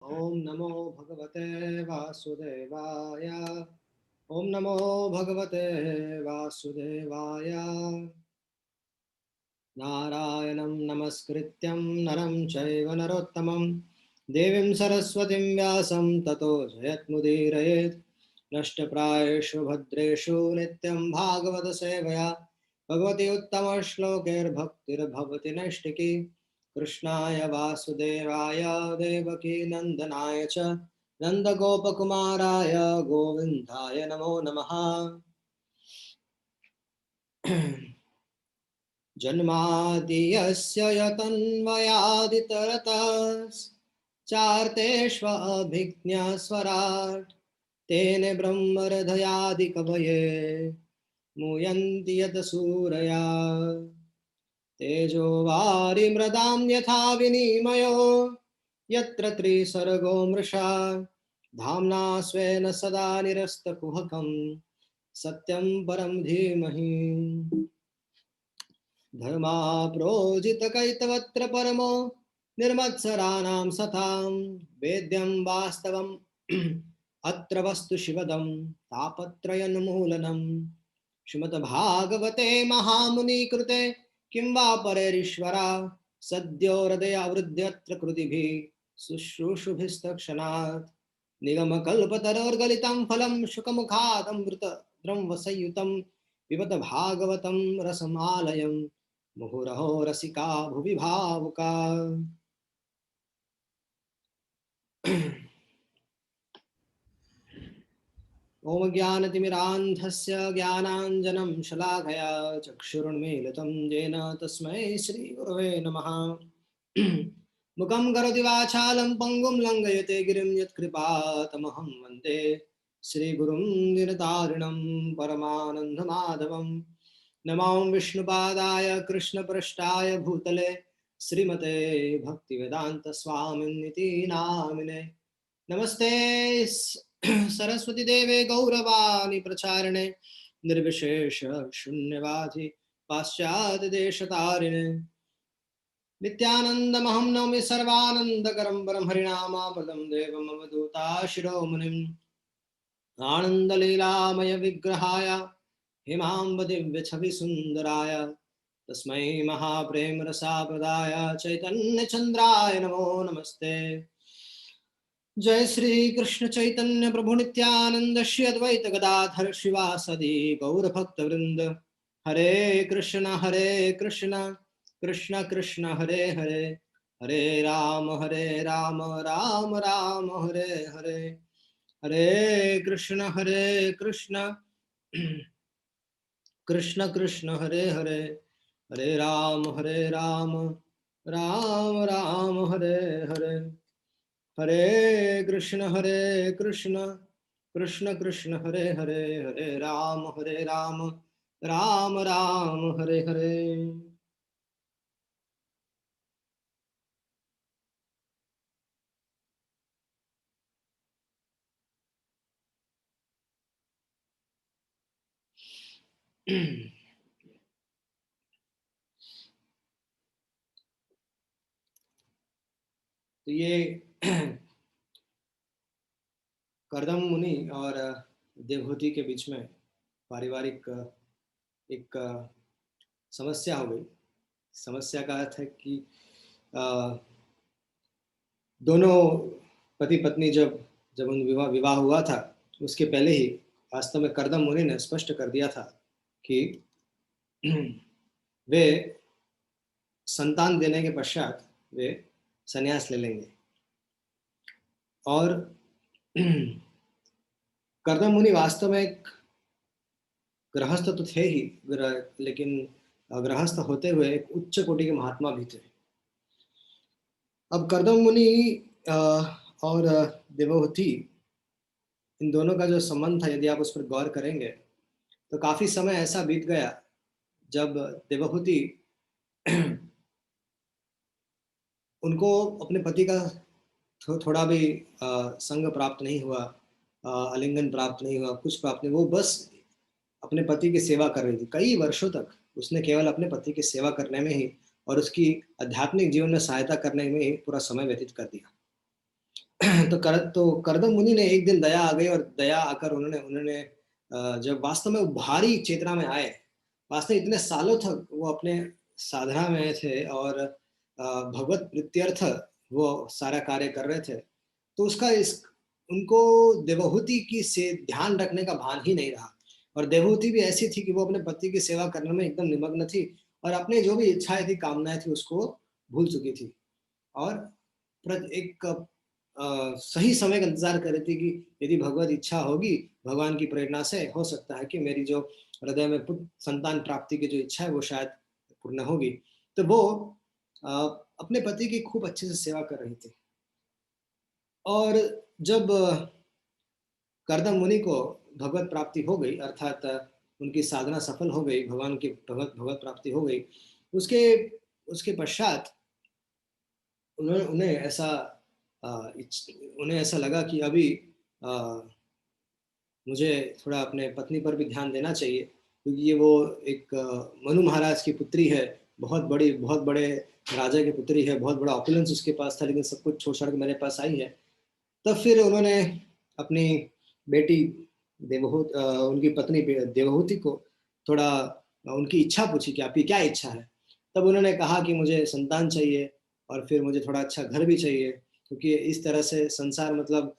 ओम नमो भगवते वासुदेवाय। ओम नमो भगवते वासुदेवाय। नारायणं नमस्कृत्यं नरं चैव नरोत्तमं देवीं सरस्वतीं व्यासं ततो जयत्मुदीरयेत्। नष्टप्रायेषु भद्रेषु नित्यं भागवत सेवया भगवती उत्तमश्लोकैर्भक्तिर्भवति नैष्टिकी। कृष्णाय वासुदेवाय देवकी नन्दनाय च नन्दगोपकुमाराय गोविन्दाय नमो नमः। जन्माद्यस्य यतन्वयादितरतश्चार्तेष्वभिज्ञस्वराट् तेने ब्रह्महृदयादिकवये मुह्यन्ति यतसूरया। तेजो वारिमृदां यथा विनिमयो यत्र त्रिसर्गो मृषा धाम्ना स्वेन सदा निरस्तकुहकं सत्यं परं धीमहि। धर्मा प्रोजितकैतवत्र परमो निर्मत्सराणां सतां वेद्यं वास्तवम् अत्र वस्तु शिवदं तापत्रयन्मूलनं श्रीमद्भागवते महामुनिकृते किं वा परैरीश्वरा सद्यो हृदयावृद्ध्यत्र कृतिभिः शुश्रूषुभिस्तक्षणात् निगमकल्पतरोर्गलितं फलं शुकमुखादमृतद्रं वसयुतं पिबत भागवतं रसमालयं मुहुरहो रसिका भुवि भावुका। ओम ज्ञानतिमिरान्धस्य ज्ञानाञ्जनं शलाकया चक्षुरुन्मीलितं येन तस्मै श्रीगुरवे नमः। मुखं करोति वाचालं पङ्गुं लङ्घयते गिरिं यत्कृपातमहं वन्दे श्रीगुरुं दीनतारिणं परमानन्दमाधवं। नमो विष्णुपादाय कृष्णपृष्ठाय भूतले श्रीमते भक्तिवेदान्तस्वामिनिति नामिने। नमस्ते सरस्वती देवे गौरवाणी प्रचारिणे निर्विशेष शून्यवादी पाश्चात्य देशतारिणे नित्यानन्दमहं नौमि सर्वानन्दकरं परं हरिनामामृतं देवम् अवधूता शिरोमुनिम् आनन्दलीलामय विग्रहाय हेमाम्बदिव्यछविसुन्दराय तस्मै महाप्रेमरसाप्रदाय चैतन्यचन्द्राय नमो नमस्ते। जय श्री कृष्ण चैतन्य प्रभु नित्यानंद श्री अद्वैत गदाधर शिवासदि गौर भक्त वृंद। हरे कृष्ण कृष्ण कृष्ण हरे हरे हरे राम राम राम हरे हरे। हरे कृष्ण कृष्ण कृष्ण कृष्ण हरे हरे हरे राम राम राम हरे हरे। हरे कृष्ण कृष्ण कृष्ण कृष्ण हरे हरे हरे राम राम राम हरे हरे। तो ये कर्दम मुनि और देवहूति के बीच में पारिवारिक एक समस्या हो गई। समस्या का अर्थ है कि दोनों पति पत्नी जब जब उन विवाह हुआ था उसके पहले ही वास्तव में कर्दम मुनि ने स्पष्ट कर दिया था कि वे संतान देने के पश्चात वे संन्यास ले लेंगे। और कर्दम मुनि वास्तव में एक गृहस्थ तो थे ही, लेकिन गृहस्थ होते हुए एक उच्च कोटि के महात्मा भी थे। अब कर्दम मुनि और देवहूति, इन दोनों का जो संबंध था, यदि आप उस पर गौर करेंगे तो काफी समय ऐसा बीत गया जब देवहूति उनको अपने पति का थोड़ा भी संग प्राप्त नहीं हुआ, आलिंगन प्राप्त नहीं हुआ, कुछ प्राप्त नहीं। वो बस अपने पति की सेवा कर रही थी। कई वर्षों तक उसने केवल अपने पति की सेवा करने में ही और उसकी आध्यात्मिक जीवन में सहायता करने में ही पूरा समय व्यतीत कर दिया। तो करदम मुनि ने एक दिन दया आ गई, और दया आकर उन्होंने उन्होंने जब वास्तव में वो भारी चेतना में आए, वास्तव में इतने सालों तक वो अपने साधना में थे और भगवत प्रीत्यर्थ वो सारा कार्य कर रहे थे, तो उसका इस उनको देवहूति की से ध्यान रखने का भान ही नहीं रहा। और देवहूति भी ऐसी थी कि वो अपने पति की सेवा करने में एकदम निमग्न थी, और अपने जो भी इच्छाएं थी, कामनाएं थी, उसको भूल चुकी थी। और एक सही समय का इंतजार कर रही थी कि यदि भगवत इच्छा होगी, भगवान की प्रेरणा से हो सकता है कि मेरी जो हृदय में पुत्र संतान प्राप्ति की जो इच्छा है वो शायद पूर्ण होगी। तो वो अ, अपने पति की खूब अच्छे से सेवा कर रही थी। और जब करदम मुनि को भगवत प्राप्ति हो गई, अर्थात उनकी साधना सफल हो गई, भगवान की भगवत भगवत प्राप्ति हो गई, उसके उसके पश्चात उन्हें उन्हें ऐसा उन्हें ऐसा लगा कि अभी अ, मुझे थोड़ा अपने पत्नी पर भी ध्यान देना चाहिए, क्योंकि ये वो एक मनु महाराज की पुत्री है, बहुत बड़े राजा की पुत्री है, बहुत बड़ा ऑपुलेंस उसके पास था, लेकिन सब कुछ छोड़ छाड़ के मेरे पास आई है। तब फिर उन्होंने अपनी बेटी उनकी पत्नी देवहूति को थोड़ा उनकी इच्छा पूछी कि आपकी क्या इच्छा है। तब उन्होंने कहा कि मुझे संतान चाहिए, और फिर मुझे थोड़ा अच्छा घर भी चाहिए, क्योंकि इस तरह से संसार मतलब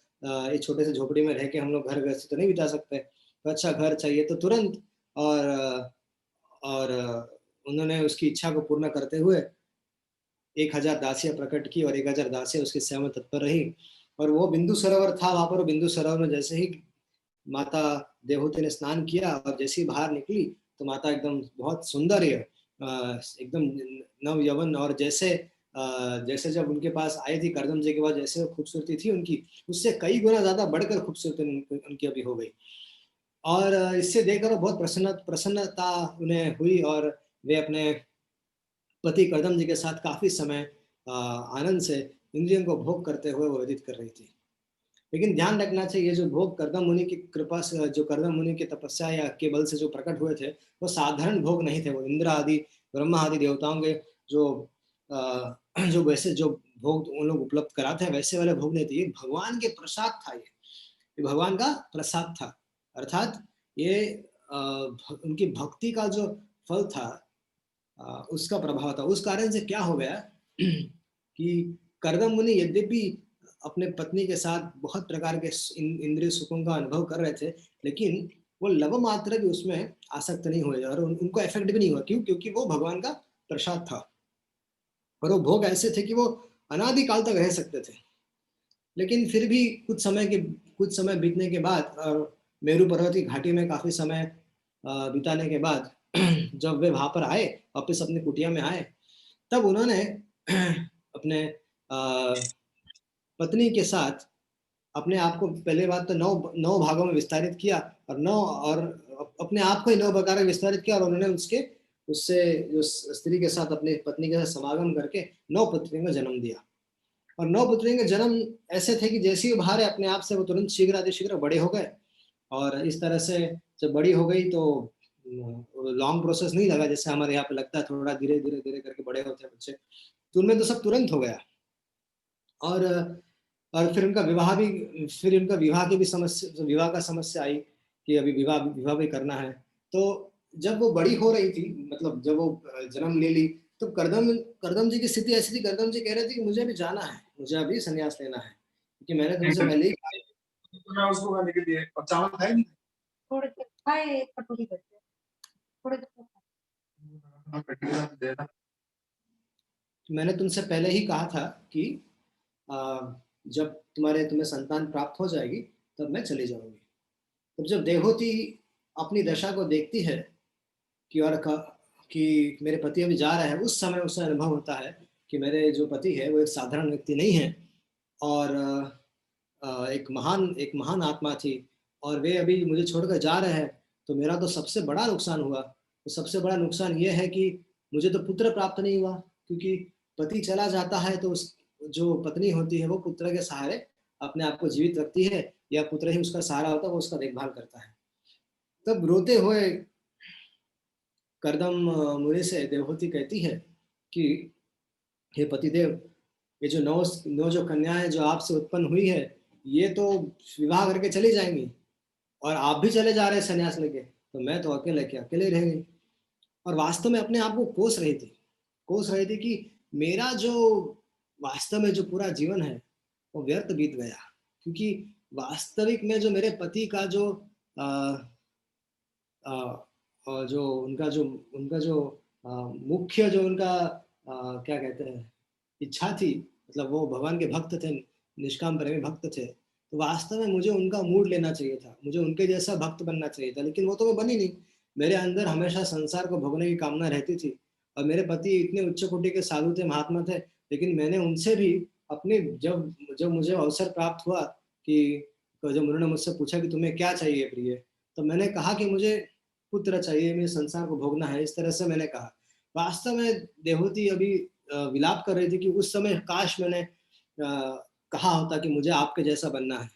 इस छोटे से झोपड़ी में रह के हम लोग घर गृहस्थी तो नहीं बिता सकते, तो अच्छा घर चाहिए तो तुरंत। और उन्होंने उसकी इच्छा को पूर्ण करते हुए 1000 दासियां प्रकट की, और 1000 दासियां उसकी सेवा में तत्पर रही। और वो बिंदु सरोवर था वहां पर, बिंदु सरोवर में जैसे ही माता देवहूति ने स्नान किया और जैसे ही बाहर निकली, तो माता एकदम बहुत सुंदर है, एकदम नव यवन, और जैसे जब उनके पास आई थी करदम जी के बाद, जैसे वो खूबसूरती थी उनकी, उससे कई गुना ज्यादा बढ़कर खूबसूरती उनकी अभी हो गई। और इससे देखकर वो बहुत प्रसन्नता उन्हें हुई, और वे अपने पति करदम जी के साथ काफी समय आनंद से इंद्रियों को भोग करते हुए वो व्यतीत कर रही थी। लेकिन ध्यान रखना चाहिए, जो भोग करदम मुनि की कृपा से, जो करदम मुनि की तपस्या या के बल से जो प्रकट हुए थे, वो साधारण भोग नहीं थे। वो इंद्र आदि, ब्रह्मा आदि देवताओं के जो जो वैसे जो भोग उन लोग उपलब्ध कराते हैं, वैसे वाले भोग नहीं थे। ये भगवान के प्रसाद था, ये भगवान का प्रसाद था। अर्थात ये उनकी भक्ति का जो फल था, उसका प्रभाव था। उस कारण से क्या हो गया कि करदम मुनि यद्यपि अपने पत्नी के साथ बहुत प्रकार के इंद्रिय सुखों का अनुभव कर रहे थे, लेकिन वो लव मात्र भी उसमें आसक्त नहीं हुए, और उनको इफेक्ट भी नहीं हुआ। क्यों? क्योंकि वो भगवान का प्रसाद था, और वो भोग ऐसे थे कि वो अनादिकाल तक रह सकते थे। लेकिन फिर भी कुछ समय बीतने के बाद, और मेरू पर्वत की घाटी में काफी समय बिताने के बाद, जब वे वहां पर आए, वापिस अपनी कुटिया में आए, तब उन्होंने अपने पत्नी के साथ अपने आप को पहले बात तो नौ नौ भागों में विस्तारित किया, और अपने आप को ही 9 प्रकार में विस्तारित किया, और उन्होंने उसके उससे जो स्त्री के साथ, अपनी पत्नी के साथ समागम करके 9 पुत्रियों को जन्म दिया। और 9 पुत्रियों के जन्म ऐसे थे कि जैसे ही बाहर है, अपने आप से वो तुरंत शीघ्र बड़े हो गए। और इस तरह से जब बड़ी हो गई, तो लॉन्ग प्रोसेस नहीं लगा, जैसे हमारे यहाँ पे लगता है, थोड़ा धीरे धीरे धीरे करके बड़े होते हैं बच्चे। तो उनमें तो सब तुरंत हो गया। और फिर उनका विवाह की भी समस्या, विवाह का समस्या आई कि अभी विवाह विवाह भी करना है। तो जब वो बड़ी हो रही थी, मतलब जब वो जन्म ले ली, तो करदम जी की स्थिति ऐसी थी, करदम जी कह रहे थे कि मुझे अभी जाना है, मुझे अभी संन्यास लेना है, क्योंकि मैंने तुमसे पहले ही कहा। तो मैं उसको खाने के लिए और चावल खाए नहीं। थोड़े से खाए, एक कटोरी करके थोड़े से हाँ, कटोरा दे रहा। मैंने तुमसे पहले ही कहा था कि जब तुम्हें संतान प्राप्त हो जाएगी, तब मैं चली जाऊंगी। तब जब देवहूति अपनी दशा को देखती है कि कि मेरे पति अभी जा रहे हैं, उस समय उसे अनुभव होता है कि मेरे जो पति है वो एक साधारण व्यक्ति नहीं है, और एक महान आत्मा थी, और वे अभी मुझे छोड़कर जा रहे हैं। तो मेरा तो सबसे बड़ा नुकसान हुआ। तो सबसे बड़ा नुकसान ये है कि मुझे तो पुत्र प्राप्त नहीं हुआ, क्योंकि पति चला जाता है तो उस जो पत्नी होती है वो पुत्र के सहारे अपने आप को जीवित रखती है, या पुत्र ही उसका सहारा होता है, वो उसका देखभाल करता है। तब रोते हुए करदम मुनि से देवहूति कहती है कि हे पतिदेव, ये जो नौ जो कन्याएं जो आपसे उत्पन्न हुई है, ये तो विवाह करके चली जाएंगी, और आप भी चले जा रहे हैं संन्यास लेके, तो मैं तो अकेले रह गई। और वास्तव में अपने आप को कोस रही थी कि मेरा जो वास्तव में जो पूरा जीवन है वो व्यर्थ बीत गया, क्योंकि वास्तविक में जो मेरे पति का जो आ, आ, जो उनका जो मुख्य जो उनका क्या कहते हैं इच्छा थी, मतलब वो भगवान के भक्त थे, निष्काम प्रेमी भक्त थे, तो वास्तव में मुझे उनका मूड लेना चाहिए था, मुझे उनके जैसा भक्त बनना चाहिए था, लेकिन वो तो मैं बनी नहीं। मेरे अंदर हमेशा संसार को भोगने की कामना रहती थी, और मेरे पति इतने उच्च कोटि के साधु थे, महात्मा थे, लेकिन मैंने उनसे भी अपने जब जब मुझे अवसर प्राप्त हुआ कि जब उन्होंने मुझसे पूछा कि तुम्हें क्या चाहिए प्रिय, तो मैंने कहा कि मुझे पुत्र चाहिए, मुझे संसार को भोगना है, इस तरह से मैंने कहा। वास्तव में देवहूति अभी विलाप कर रही थी कि उस समय काश मैंने कहा होता कि मुझे आपके जैसा बनना है।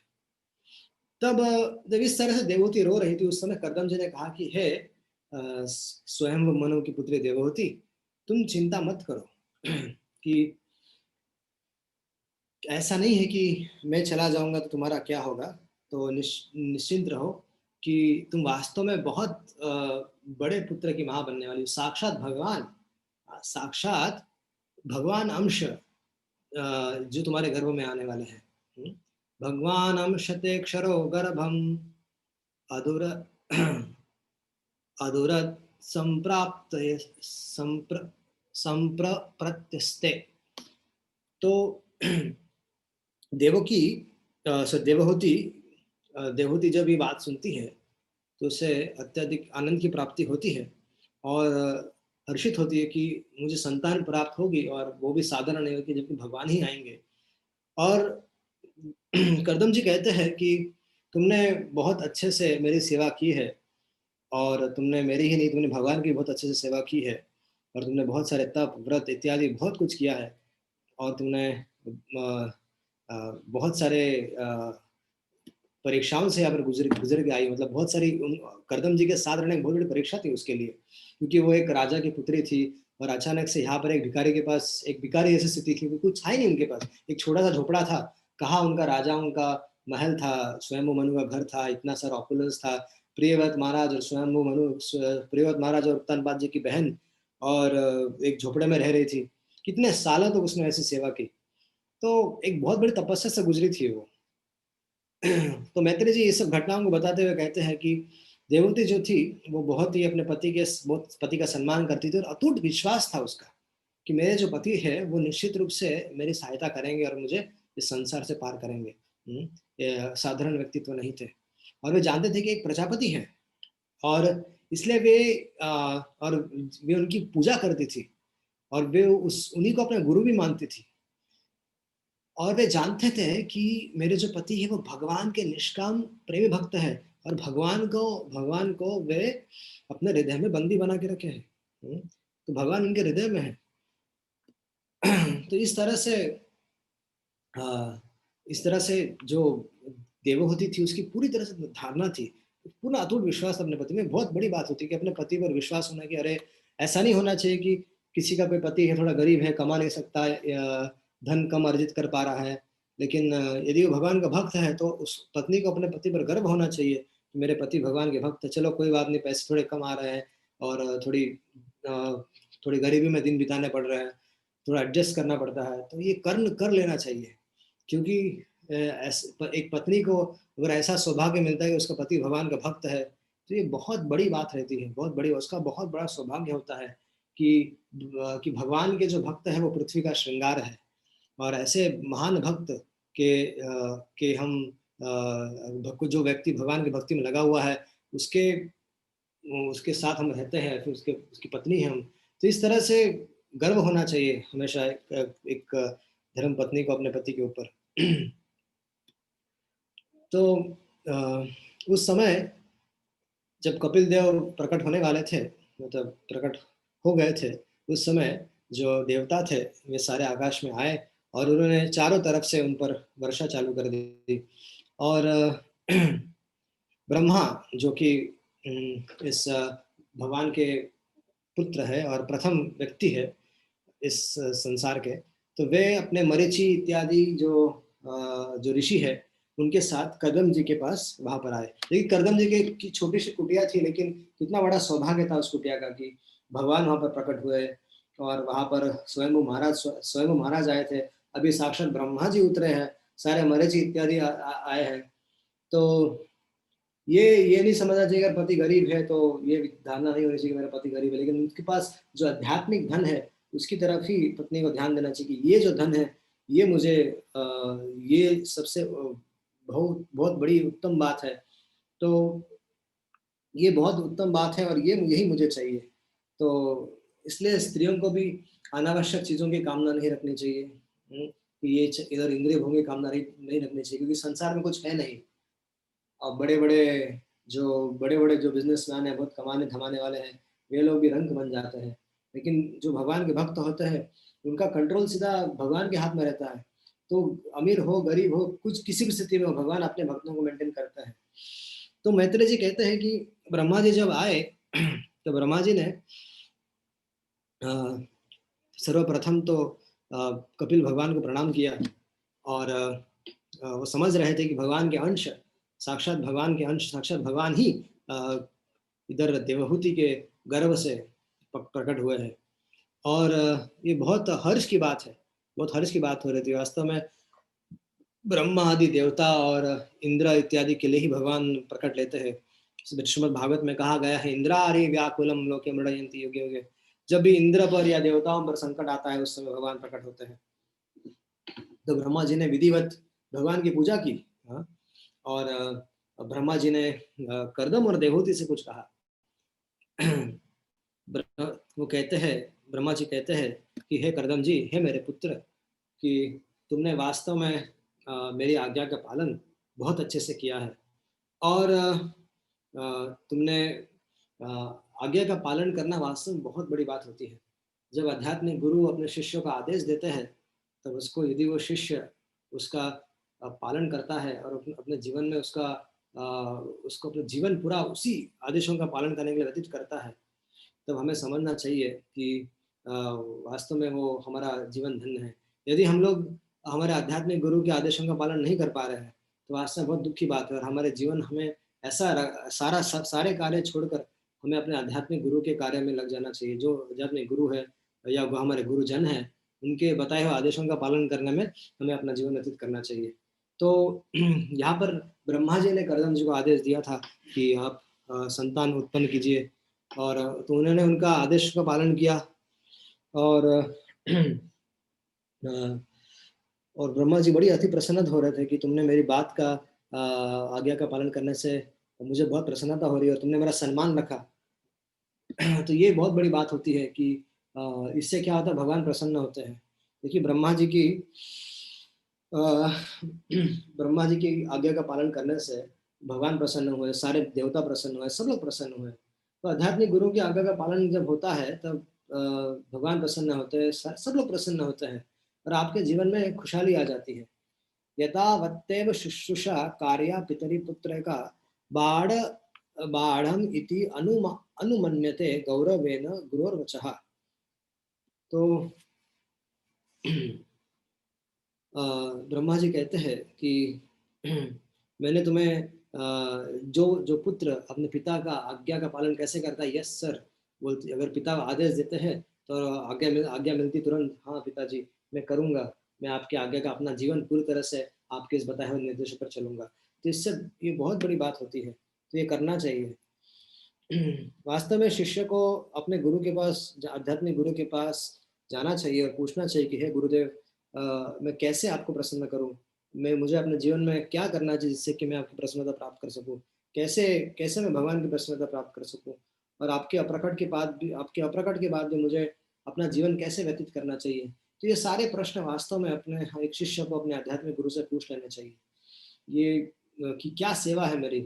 तब जब इस तरह से देवहूति रो रही थी, उस समय कर्दम जी ने कहा कि हे स्वयं मनु की पुत्री देवहूति, तुम चिंता मत करो कि ऐसा नहीं है कि मैं चला जाऊंगा तो तुम्हारा क्या होगा, तो निश्चिंत रहो कि तुम वास्तव में बहुत बड़े पुत्र की मां बनने वाली हो। साक्षात भगवान अंश जो तुम्हारे गर्भ में आने वाले हैं। भगवान अंशते क्षरो गर्भम अधुर अधुरत संप्राप्त संप्रत्यस्ते। तो देवहूति जब ये बात सुनती है तो उसे अत्यधिक आनंद की प्राप्ति होती है, और हर्षित होती है कि मुझे संतान प्राप्त होगी, और वो भी साधारण नहीं होगी, जबकि भगवान ही आएंगे। और करदम जी कहते हैं कि तुमने बहुत अच्छे से मेरी सेवा की है, और तुमने मेरी ही नहीं, तुमने भगवान की बहुत अच्छे से सेवा की है, और तुमने बहुत सारे तप व्रत इत्यादि बहुत कुछ किया है, और तुमने बहुत सारे परीक्षाओं से यहाँ पर गुजर के आई, मतलब बहुत सारी करदम जी के साथ रहने की बहुत बड़ी परीक्षा थी उसके लिए, क्योंकि वो एक राजा की पुत्री थी, और अचानक से यहाँ पर एक भिखारी के पास, एक भिखारी ऐसी स्थिति थी, कुछ था ही नहीं उनके पास, एक छोटा सा झोपड़ा था, कहाँ उनका राजा, उनका महल था, स्वयं मनु का घर था, इतना सारा ऑपुलेंस था, प्रियव्रत महाराज और स्वयं मनु, प्रियव्रत महाराज और उत्तानपाद जी की बहन, और एक झोपड़े में रह रही थी, कितने सालों तक उसने ऐसी सेवा की, तो एक बहुत बड़ी तपस्या से गुजरी थी वो। तो मैत्री जी ये सब घटनाओं को बताते हुए कहते हैं कि देवहूति जो थी वो बहुत ही अपने बहुत पति का सम्मान करती थी, और अटूट विश्वास था उसका कि मेरे जो पति है वो निश्चित रूप से मेरी सहायता करेंगे और मुझे इस संसार से पार करेंगे। ये साधारण व्यक्तित्व नहीं थे, और वे जानते थे कि एक प्रजापति है, और इसलिए और वे उनकी पूजा करती थी, और वे उन्हीं को अपना गुरु भी मानती थी, और वे जानते थे कि मेरे जो पति है वो भगवान के निष्काम प्रेमी भक्त है, और भगवान को वे अपने हृदय में बंदी बना के रखे हैं। तो भगवान उनके हृदय में है। तो इस तरह से जो देवहूति थी उसकी पूरी तरह से धारणा थी, पूर्ण अटूट विश्वास अपने पति में। बहुत बड़ी बात होती है कि अपने पति पर विश्वास होना कि अरे ऐसा नहीं होना चाहिए कि किसी का कोई पति है थोड़ा गरीब है, कमा नहीं सकता, या धन कम अर्जित कर पा रहा है, लेकिन यदि वो भगवान का भक्त है तो उस पत्नी को अपने पति पर गर्व होना चाहिए कि मेरे पति भगवान के भक्त है, चलो कोई बात नहीं, पैसे थोड़े कम आ रहे हैं, और थोड़ी गरीबी में दिन बिताने पड़ रहे हैं, थोड़ा एडजस्ट करना पड़ता है, तो ये कर्म कर लेना चाहिए, क्योंकि एक पत्नी को अगर ऐसा सौभाग्य मिलता है कि उसका पति भगवान का भक्त है, तो ये बहुत बड़ी बात रहती है, बहुत बड़ी, उसका बहुत बड़ा सौभाग्य होता है कि भगवान के जो भक्त है वो पृथ्वी का श्रृंगार है, और ऐसे महान भक्त के हम जो व्यक्ति भगवान की भक्ति में लगा हुआ है उसके उसके साथ हम रहते हैं, फिर उसकी पत्नी है हम, तो इस तरह से गर्व होना चाहिए हमेशा एक धर्म पत्नी को अपने पति के ऊपर। तो उस समय जब कपिल देव प्रकट होने वाले थे, मतलब प्रकट हो गए थे, उस समय जो देवता थे वे सारे आकाश में आए, और उन्होंने चारों तरफ से उन पर वर्षा चालू कर दी, और ब्रह्मा जो कि इस भगवान के पुत्र है और प्रथम व्यक्ति है इस संसार के, तो वे अपने मरीचि इत्यादि जो ऋषि है उनके साथ कर्दम जी के पास वहां पर आए। लेकिन कर्दम जी की छोटी सी कुटिया थी, लेकिन कितना बड़ा सौभाग्य था उस कुटिया का कि भगवान वहां पर प्रकट हुए और वहां पर स्वयं महाराज आए थे। अभी साक्षात ब्रह्मा जी उतरे हैं, सारे मरीचि इत्यादि आए हैं। तो ये नहीं समझना चाहिए अगर पति गरीब है तो ये धारणा नहीं होनी चाहिए कि मेरा पति गरीब है, लेकिन उनके पास जो आध्यात्मिक धन है उसकी तरफ ही पत्नी को ध्यान देना चाहिए कि ये जो धन है ये मुझे ये सबसे बहुत बहुत बड़ी उत्तम बात है। तो ये बहुत उत्तम बात है और ये यही मुझे चाहिए। तो इसलिए स्त्रियों को भी अनावश्यक चीजों की कामना नहीं रखनी चाहिए। कि ये इधर इंद्रिय भोग की कामना नहीं रखनी चाहिए, क्योंकि संसार में कुछ है नहीं। और बड़े बड़े जो बिजनेसमैन है, बहुत कमाने धमाने वाले हैं, वे लोग भी रंग बन जाते हैं। लेकिन जो भगवान के भक्त होते हैं उनका कंट्रोल सीधा भगवान के हाथ में रहता है। तो अमीर हो गरीब हो, कुछ किसी भी स्थिति में हो, भगवान अपने भक्तों को मेंटेन करता है। तो मैत्रेय जी कहते हैं कि ब्रह्मा जी जब आए तो ब्रह्मा जी ने सर्वप्रथम तो कपिल भगवान को प्रणाम किया। और वो समझ रहे थे कि भगवान के अंश, साक्षात भगवान के अंश, साक्षात भगवान ही इधर देवहूति के गर्भ से प्रकट हुए हैं। और ये बहुत हर्ष की बात है, बहुत हर्ष की बात हो रही थी। वास्तव में ब्रह्मा आदि देवता और इंद्र इत्यादि के लिए ही भगवान प्रकट लेते हैं। श्रीमद् भागवत में कहा गया है, इंद्रारि व्याकुलम लोके मृडयन्ति युगे युगे। जब भी इंद्र पर या देवताओं पर संकट आता है उस समय भगवान प्रकट होते हैं। तो ब्रह्मा जी ने विधिवत भगवान की पूजा की। हाँ? और ब्रह्मा जी ने कर्दम और देवहूति से कुछ कहा। वो कहते हैं, ब्रह्मा जी कहते हैं कि हे कर्दम जी, हे मेरे पुत्र, कि तुमने वास्तव में मेरी आज्ञा का पालन बहुत अच्छे से किया है। और तुमने आज्ञा का पालन करना वास्तव में बहुत बड़ी बात होती है। जब आध्यात्मिक गुरु अपने शिष्यों का आदेश देते हैं तब उसको, यदि वो शिष्य उसका पालन करता है और अपने जीवन में उसको अपना जीवन पूरा उसी आदेशों का पालन करने के लिए व्यतीत करता है, तब हमें समझना चाहिए कि वास्तव में वो हमारा जीवन धन्य है। यदि हम लोग हमारे आध्यात्मिक गुरु के आदेशों का पालन नहीं कर पा रहे हैं तो वास्तव में बहुत दुख की बात है। और हमारे जीवन हमें सारे कार्य छोड़कर हमें अपने आध्यात्मिक गुरु के कार्य में लग जाना चाहिए। जो आध्यात्मिक गुरु है या वो हमारे गुरुजन है, उनके बताए हुए आदेशों का पालन करने में हमें अपना जीवन व्यतीत करना चाहिए। तो यहाँ पर ब्रह्मा जी ने कर्दम जी को आदेश दिया था कि आप संतान उत्पन्न कीजिए, और तो उन्होंने उनका आदेश का पालन किया। और और ब्रह्मा जी बड़ी अति प्रसन्न हो रहे थे कि तुमने मेरी बात का आज्ञा का पालन करने से मुझे बहुत प्रसन्नता हो रही है और तुमने मेरा सम्मान रखा। तो ये बहुत बड़ी बात होती है कि इससे क्या होता है, भगवान प्रसन्न होते हैं। देखिए ब्रह्मा जी की आज्ञा का पालन करने से भगवान प्रसन्न हुए, सारे देवता प्रसन्न हुए, सब लोग प्रसन्न हुए। तो आध्यात्मिक गुरु की आज्ञा का पालन जब होता है तब भगवान प्रसन्न होते हैं, सब लोग प्रसन्न होते हैं और आपके जीवन में खुशहाली आ जाती है। यथावत्तेव शुश्रूषा कार्या पितरी पुत्र का बाढ़ बाढ़म इति अनुमन्यते गौरवेन गुरोर्वचः। तो ब्रह्मा जी कहते हैं कि मैंने तुम्हें जो जो पुत्र अपने पिता का आज्ञा का पालन कैसे करता है, यस सर बोलते, अगर पिता आदेश देते हैं तो आज्ञा मिलती तुरंत, हाँ पिताजी मैं करूँगा, मैं आपके आज्ञा का अपना जीवन पूरी तरह से आपके इस बताए हुए निर्देशों पर चलूंगा। तो इससे ये बहुत बड़ी बात होती है, तो ये करना चाहिए। वास्तव में शिष्य को अपने गुरु के पास, आध्यात्मिक गुरु के पास जाना चाहिए और पूछना चाहिए कि हे गुरुदेव, मैं कैसे आपको प्रसन्न करूं, मुझे अपने जीवन में क्या करना चाहिए जिससे कि मैं आपकी प्रसन्नता प्राप्त कर सकूं, कैसे कैसे मैं भगवान की प्रसन्नता प्राप्त कर सकूं, और आपके अप्रकट के बाद भी मुझे अपना जीवन कैसे व्यतीत करना चाहिए। तो ये सारे प्रश्न वास्तव में अपने एक शिष्य को अपने आध्यात्मिक गुरु से पूछ लेने चाहिए। ये कि क्या सेवा है मेरी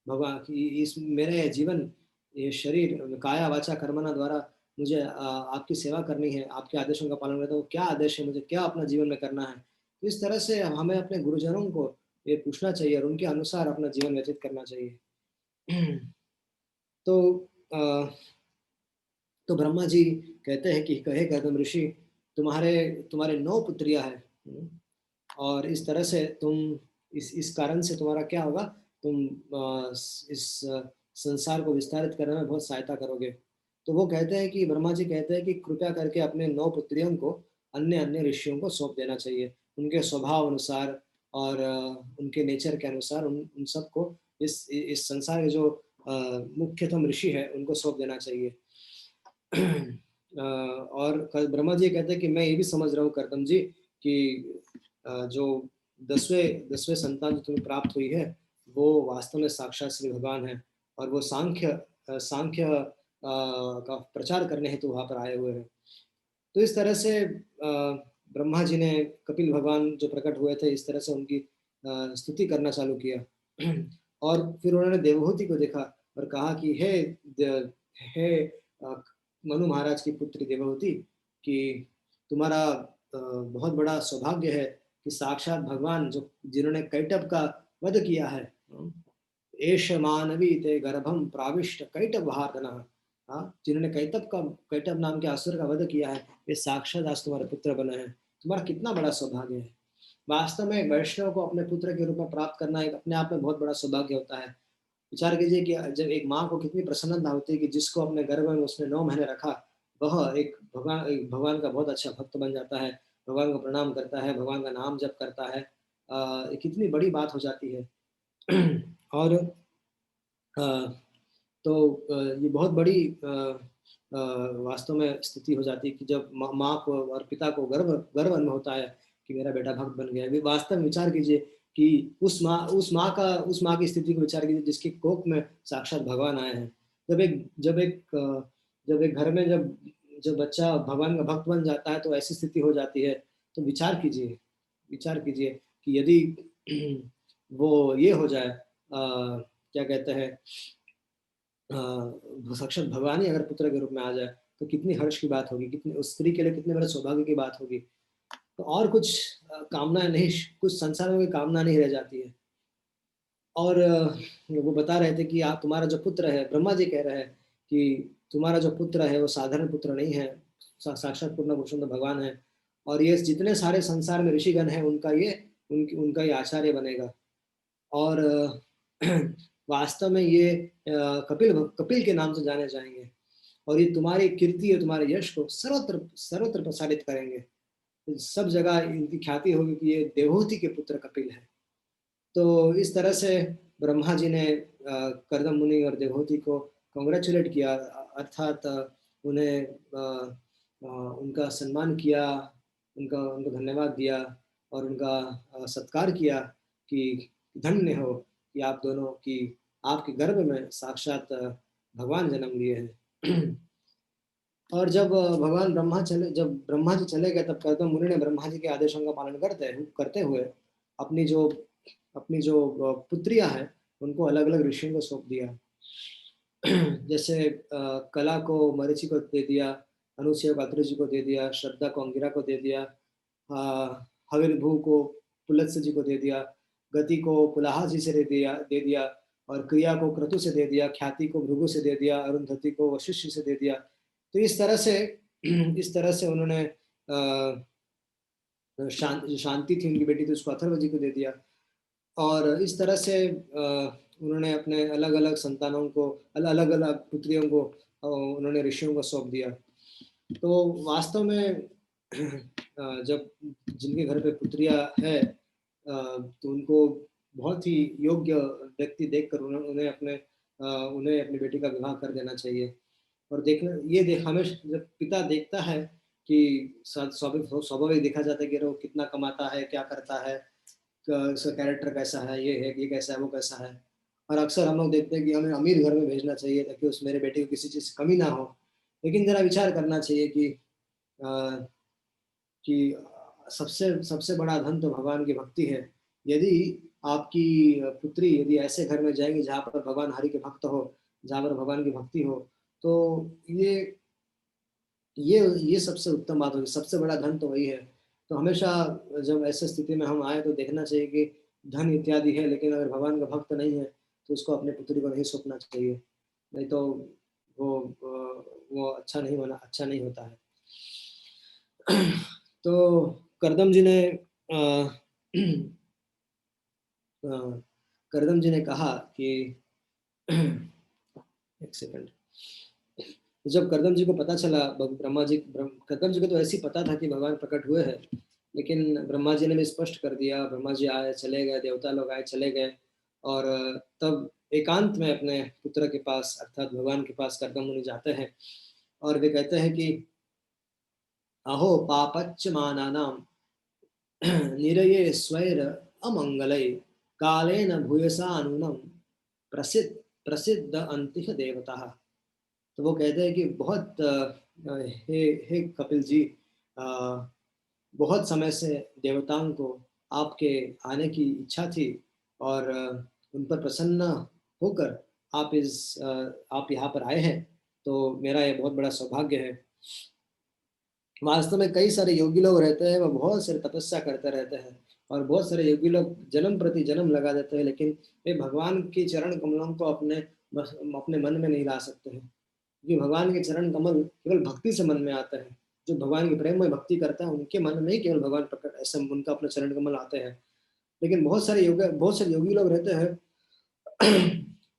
भगवान की, इस मेरे जीवन, ये शरीर काया वाचा कर्मणा द्वारा मुझे आपकी सेवा करनी है, आपके आदेशों का पालन करना है, तो क्या आदेश है, मुझे क्या अपना जीवन में करना है। तो इस तरह से हमें अपने गुरुजनों को ये पूछना चाहिए और उनके अनुसार अपना जीवन व्यतीत करना चाहिए। तो अ, तो ब्रह्मा जी कहते हैं कि कहे गौतम ऋषि, तुम्हारे 9 पुत्रियां हैं। और इस तरह से तुम इस कारण से तुम्हारा क्या होगा, तुम इस संसार को विस्तारित करने में बहुत सहायता करोगे। तो वो कहते हैं कि ब्रह्मा जी कहते हैं कि कृपया करके अपने 9 पुत्रियों को अन्य अन्य ऋषियों को सौंप देना चाहिए, उनके स्वभाव अनुसार और उनके नेचर के अनुसार उन सबको इस संसार के जो मुख्यतम ऋषि है उनको सौंप देना चाहिए। और ब्रह्मा जी कहते हैं कि मैं ये भी समझ रहा हूँ करदम जी कि जो 10वें संतान जो तुम्हें प्राप्त हुई है वो वास्तव में साक्षात श्री भगवान है, और वो सांख्य का प्रचार करने हेतु वहां पर आए हुए हैं। तो इस तरह से ब्रह्मा जी ने कपिल भगवान जो प्रकट हुए थे इस तरह से उनकी स्तुति करना चालू किया। और फिर उन्होंने देवहूति को देखा और कहा कि हे मनु महाराज की पुत्री देवहूति, कि तुम्हारा बहुत बड़ा सौभाग्य है कि साक्षात भगवान जो जिन्होंने कैटभ का वध किया है, एष मानवी ते गर्भम प्राविष्ट कैटभ हार्दनः, जिन्होंने कैटभ नाम के असुर का वध किया है, वे साक्षात आज तुम्हारे पुत्र बने हैं। तुम्हारा कितना बड़ा सौभाग्य है। वास्तव में वैष्णव को अपने पुत्र के रूप में प्राप्त करना एक अपने आप में बहुत बड़ा सौभाग्य होता है। विचार कीजिए कि जब एक माँ को कितनी प्रसन्नता होती है कि जिसको अपने गर्भ में उसने 9 महीने रखा, वह एक भगवान का बहुत अच्छा भक्त बन जाता है, भगवान को प्रणाम करता है, भगवान का नाम जप करता है। कितनी बड़ी बात हो जाती है। और तो ये बहुत बड़ी वास्तव में स्थिति हो जाती है कि जब माँ को और पिता को गर्व अनुभव होता है कि मेरा बेटा भक्त बन गया है। वास्तव में विचार कीजिए कि उस माँ की स्थिति को विचार कीजिए जिसकी कोख में साक्षात भगवान आए हैं। जब एक घर में जब बच्चा भगवान का भक्त बन जाता है तो ऐसी स्थिति हो जाती है। तो विचार कीजिए कि यदि वो ये हो जाए, क्या कहते हैं, साक्षात भगवान ही अगर पुत्र के रूप में आ जाए तो कितनी हर्ष की बात होगी, कितनी उस स्त्री के लिए कितने बड़े सौभाग्य की बात होगी। तो और कुछ कामना नहीं, कुछ संसार में कोई कामना नहीं रह जाती है। और वो बता रहे थे कि आप तुम्हारा जो पुत्र है, ब्रह्मा जी कह रहे हैं कि तुम्हारा जो पुत्र है वो साधारण पुत्र नहीं है, साक्षात पूर्ण पुरुषोत्तम तो भगवान है। और ये जितने सारे संसार में ऋषिगण हैं उनका ये आचार्य बनेगा। और वास्तव में ये कपिल के नाम से जाने जाएंगे, और ये तुम्हारी कीर्ति और तुम्हारे यश को सर्वत्र सर्वत्र प्रसारित करेंगे। सब जगह इनकी ख्याति होगी कि ये देवहूति के पुत्र कपिल है। तो इस तरह से ब्रह्मा जी ने कर्दम मुनि और देवहूति को कॉन्ग्रेचुलेट किया, अर्थात उन्हें उनका सम्मान किया, उनको धन्यवाद दिया और उनका सत्कार किया कि धन्य हो कि आप दोनों की आपके गर्भ में साक्षात भगवान जन्म लिए हैं। और जब ब्रह्मा जी चले गए तब कर्दम मुनि ने ब्रह्मा जी के आदेशों का पालन करते हुए अपनी जो पुत्रियां हैं उनको अलग अलग ऋषियों को सौंप दिया। जैसे कला को मरीचि को दे दिया, अनुसुईया को अत्रि जी को दे दिया, श्रद्धा को अंगिरा को दे दिया, हविर्भू को पुलत्स्य जी को दे दिया, गति को पुलाहा जी से दे दिया, और क्रिया को क्रतु से दे दिया, ख्याति को भृगु से दे दिया, अरुंधति को वशिष्ठ से दे दिया। तो इस तरह से उन्होंने शांति थी उनकी बेटी, तो उसको अथर्व जी को दे दिया। और इस तरह से उन्होंने अपने अलग अलग संतानों को, अलग अलग पुत्रियों को उन्होंने ऋषियों को सौंप दिया। तो वास्तव में जब जिनके घर पे पुत्रियां है तो उनको बहुत ही योग्य व्यक्ति देखकर उन्हें अपनी बेटी का विवाह कर देना चाहिए। और हमेशा जब पिता देखता है कि स्वाभाविक देखा जाता है कि वो कितना कमाता है, क्या करता है, उसका कैरेक्टर कैसा है, ये कैसा है, वो कैसा है। और अक्सर हम लोग देखते हैं कि हमें अमीर घर में भेजना चाहिए ताकि उस मेरे बेटे को किसी चीज़ की कमी ना हो। लेकिन जरा विचार करना चाहिए कि सबसे सबसे बड़ा धन तो भगवान की भक्ति है। यदि आपकी पुत्री यदि ऐसे घर में जाएगी जहाँ पर भगवान हरि के भक्त हो, जहाँ पर भगवान की भक्ति हो, तो ये सबसे उत्तम बात होगी, सबसे बड़ा धन तो वही है। तो हमेशा जब ऐसे स्थिति में हम आए तो देखना चाहिए कि धन इत्यादि है, लेकिन अगर भगवान का भक्त नहीं है तो उसको अपने पुत्री को नहीं सौंपना चाहिए, नहीं तो वो अच्छा नहीं होता है। तो करदम जी ने करदम जी ने कहा कि एक सेकंड। तो जब करदम जी को पता चला, करदम जी को तो ऐसे ही पता था कि भगवान प्रकट हुए हैं, लेकिन ब्रह्मा जी ने भी स्पष्ट कर दिया। ब्रह्मा जी आए चले गए, देवता लोग आए चले गए, और तब एकांत में अपने पुत्र के पास अर्थात भगवान के पास करदम मुनि जाते हैं, और वे कहते हैं कि अहो पापच्च मानानां निरये स्वैर अमंगलय कालेन भूयसा नूनम प्रसिद्ध प्रसिद्ध अंतिह देवता। तो वो कहते हैं कि बहुत हे कपिल जी, अ, बहुत समय से देवताओं को आपके आने की इच्छा थी, और उन पर प्रसन्न होकर आप यहाँ पर आए हैं, तो मेरा ये बहुत बड़ा सौभाग्य है। वास्तव में कई सारे योगी लोग रहते हैं, वो बहुत सारे तपस्या करते रहते हैं, और बहुत सारे योगी लोग जन्म प्रति जन्म लगा देते हैं, लेकिन वे भगवान की चरण कमलों को अपने मन में नहीं ला सकते हैं, क्योंकि भगवान के चरण कमल केवल भक्ति से मन में आते हैं। जो भगवान की प्रेम में भक्ति करता है, उनके मन में ही केवल भगवान प्रकट, ऐसे उनका अपने चरण कमल आते हैं। लेकिन बहुत सारे योगी लोग रहते हैं,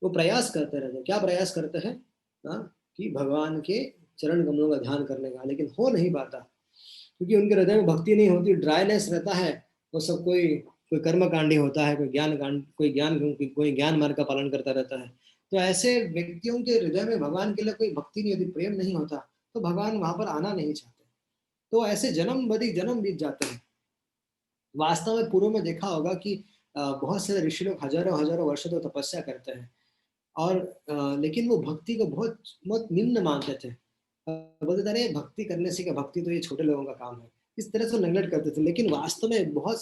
वो प्रयास करते रहते हैं। क्या प्रयास करते हैं? हाँ, कि भगवान के चरण कमलों का ध्यान करने का, लेकिन हो नहीं पाता, क्योंकि उनके हृदय में भक्ति नहीं होती, ड्राइनेस रहता है। वो सब कोई कोई कर्म कांडी होता है, कोई ज्ञान मार्ग का पालन करता रहता है। तो ऐसे व्यक्तियों के हृदय में भगवान के लिए कोई भक्ति नहीं होती, प्रेम नहीं होता, तो भगवान वहां पर आना नहीं चाहते। तो ऐसे जन्म बदी जन्म बीत जाते हैं। वास्तव में पूर्व में देखा होगा कि बहुत सारे ऋषि लोग हजारों हजारों वर्षों तक तपस्या करते हैं, और लेकिन वो भक्ति को बहुत बहुत निम्न मानते थे। बोलते थे, अरे भक्ति करने से क्या, भक्ति तो ये छोटे लोगों का काम है, इस तरह से नेगलेक्ट करते थे। लेकिन वास्तव में बहुत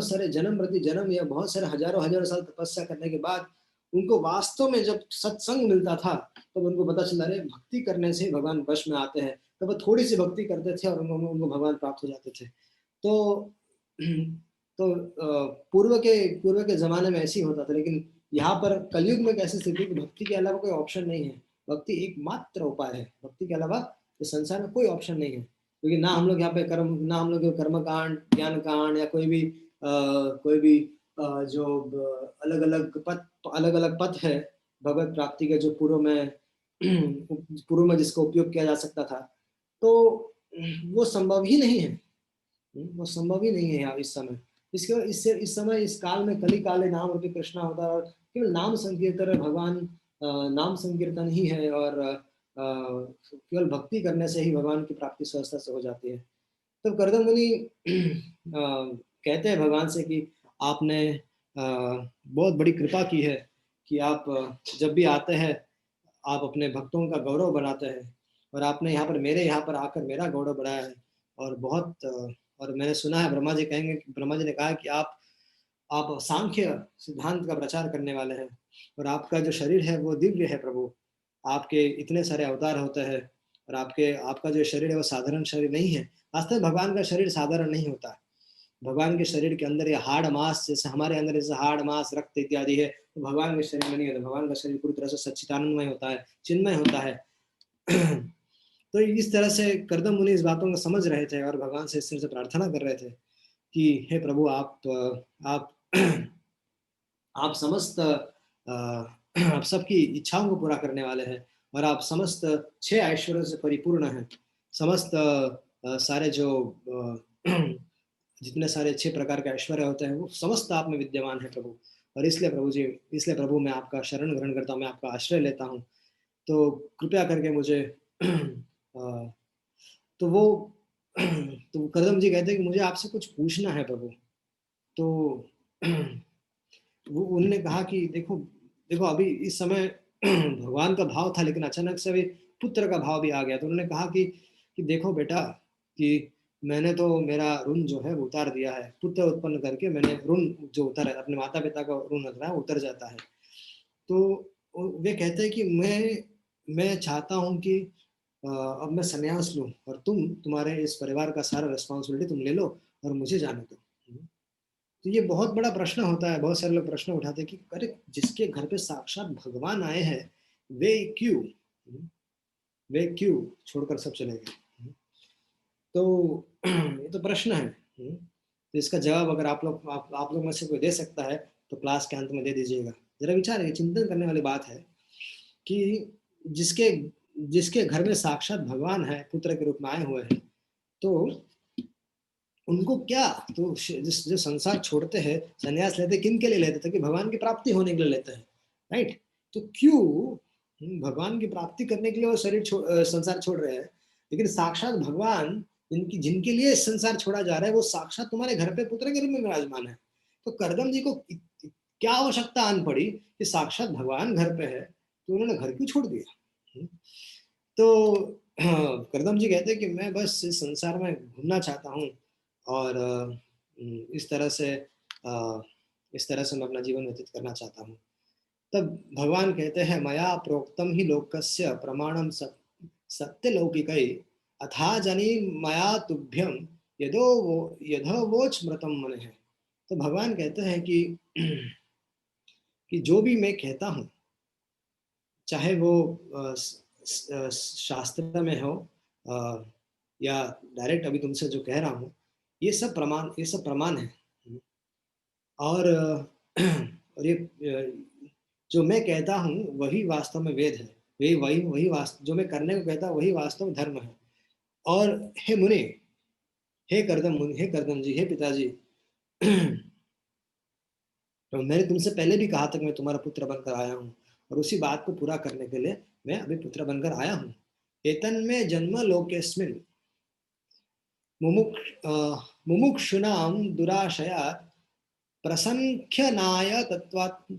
सारे जन्म प्रति जन्म या बहुत सारे हजारों हजारों साल तपस्या करने के बाद उनको वास्तव में जब सत्संग मिलता था, तब उनको पता चला, अरे भक्ति करने से भगवान वश में आते हैं। तो वो थोड़ी सी भक्ति करते थे और उनको भगवान प्राप्त हो जाते थे। तो पूर्व के जमाने में ऐसे ही होता था, लेकिन यहाँ पर कलयुग में कैसी स्थिति कि भक्ति के अलावा कोई ऑप्शन नहीं है। भक्ति एकमात्र उपाय है, भक्ति के अलावा इस संसार में कोई ऑप्शन नहीं है। क्योंकि ना हम लोग कर्म कांड, ज्ञान कांड, या कोई भी जो अलग अलग पथ है भगवत प्राप्ति के, जो पूर्व में जिसका उपयोग किया जा सकता था, तो वो संभव ही नहीं है। वो संभव ही नहीं है यार इस समय। इस समय इस काल में कली काले नाम रूपी कृष्णा होता है, और केवल नाम संकीर्तन भगवान, नाम संकीर्तन ही है, और केवल भक्ति करने से ही भगवान की प्राप्ति सहजता से हो जाती है। तो करदम मुनि कहते हैं भगवान से कि आपने बहुत बड़ी कृपा की है, कि आप जब भी आते हैं आप अपने भक्तों का गौरव बढ़ाते हैं, और आपने मेरे यहाँ पर आकर मेरा गौरव बढ़ाया है। और और मैंने सुना है, ब्रह्मा जी ने कहा कि आप सांख्य सिद्धांत का प्रचार करने वाले हैं, और आपका जो शरीर है वो दिव्य है प्रभु। आपके इतने सारे अवतार होते हैं, और आपका जो शरीर है वो साधारण शरीर नहीं है। वास्तव में भगवान का शरीर साधारण नहीं होता है। भगवान के शरीर के अंदर ये हाड़ मांस, जैसे हमारे अंदर जैसे हाड़ मांस रक्त इत्यादि है, तो भगवान के शरीर में नहीं होता। भगवान का शरीर पूरी तरह से सच्चिदानंदमय होता है, चिन्मय होता है। तो इस तरह से करदम मुनि इस बातों को समझ रहे थे, और भगवान से इस तरह से प्रार्थना कर रहे थे कि हे प्रभु, आप आप समस्त आप सबकी इच्छाओं को पूरा करने वाले हैं, और आप समस्त 6 ऐश्वर्यों से परिपूर्ण हैं। समस्त सारे जो जितने सारे 6 प्रकार के ऐश्वर्य होते हैं, वो समस्त आप में विद्यमान है प्रभु। और इसलिए प्रभु मैं आपका शरण ग्रहण करता हूँ, मैं आपका आश्रय लेता हूँ। तो कृपया करके मुझे तो वो तो करदम जी कहते हैं कि मुझे आपसे कुछ पूछना है प्रभु। तो वो उन्होंने कहा कि देखो देखो अभी इस समय भगवान का भाव था, लेकिन अचानक से अभी पुत्र का भाव भी आ गया। तो उन्होंने कहा कि देखो बेटा, कि मैंने तो मेरा ऋण जो है वो उतार दिया है, पुत्र उत्पन्न करके मैंने ऋण जो उतर है, अपने माता पिता का ऋण होता है उतर जाता है। तो वे कहते हैं कि मैं चाहता हूँ कि अब मैं संन्यास लूं, और तुम्हारे इस परिवार का सारा रिस्पॉन्सिबिलिटी तुम ले लो, और मुझे जाने दो। तो ये बहुत बड़ा प्रश्न होता है। बहुत सारे लोग प्रश्न उठाते हैं कि अरे जिसके घर पे साक्षात भगवान आए हैं, वे क्यों वे क्यों छोड़कर सब चले गए। तो ये तो प्रश्न है। तो इसका जवाब अगर आप लोग में से कोई दे सकता है तो क्लास के अंत में दे दीजिएगा। जरा विचार है, चिंतन करने वाली बात है कि जिसके जिसके घर में साक्षात भगवान है, पुत्र के रूप में आए हुए हैं, तो उनको क्या, तो जिस जो संसार छोड़ते हैं, संन्यास लेते, किन के लिए लेते थे? कि भगवान की प्राप्ति होने के लिए लेते हैं, राइट? तो क्यों भगवान की प्राप्ति करने के लिए वो संसार छोड़ रहे हैं, लेकिन साक्षात भगवान जिनके लिए संसार छोड़ा जा रहा है, वो साक्षात तुम्हारे घर पे पुत्र के रूप में विराजमान है। तो करदम जी को क्या आवश्यकता आन पड़ी कि साक्षात भगवान घर पे है तो उन्होंने घर क्यों छोड़ दिया? तो करदम जी कहते हैं कि मैं बस इस संसार में घूमना चाहता हूँ और इस तरह से मैं अपना जीवन व्यतीत करना चाहता हूँ। तब भगवान कहते हैं, मया प्रोक्तम ही लोकस्य प्रमाणम सत्य लौकिकै अथा जनी मया तुभ्यम यथोवोच मृतम मन है। तो भगवान कहते हैं कि जो भी मैं कहता हूँ, चाहे वो शास्त्र में हो या डायरेक्ट अभी तुमसे जो कह रहा हूँ, ये सब प्रमाण है। और और ये जो मैं कहता हूँ वही वास्तव में वेद है, वही वही वही वास्तव, जो मैं करने को कहता हूँ वही वास्तव में धर्म है। और हे मुनि, हे करदम मुनि, हे करदम जी, हे पिताजी, तो मैंने तुमसे पहले भी कहा था कि मैं तुम्हारा पुत्र बनकर आया हूँ, और उसी बात को पूरा करने के लिए मैं अभी पुत्र बनकर आया हूँ। एतन में जन्म लोकेस्मिन मुमुक्षुनाम दुराशया प्रसंख्यनाय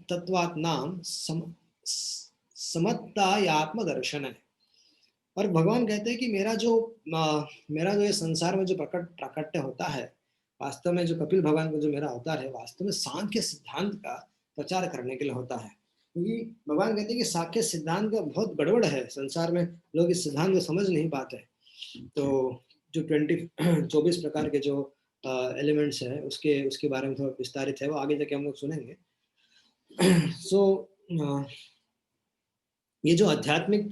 तत्वात्नाम समत्तायात्मदर्शन है। और भगवान कहते हैं कि मेरा जो ये संसार में जो प्राकट्य होता है, वास्तव में जो कपिल भगवान का जो मेरा अवतार है, वास्तव में सांख्य सिद्धांत का प्रचार करने के लिए होता है। क्योंकि भगवान कहते हैं कि सांख्य सिद्धांत का बहुत गड़बड़ है संसार में, लोग इस सिद्धांत को समझ नहीं पाते। तो जो 24 प्रकार के जो एलिमेंट्स है, उसके बारे में थोड़ा विस्तारित है, वो आगे जाके हम लोग सुनेंगे। सो ये जो आध्यात्मिक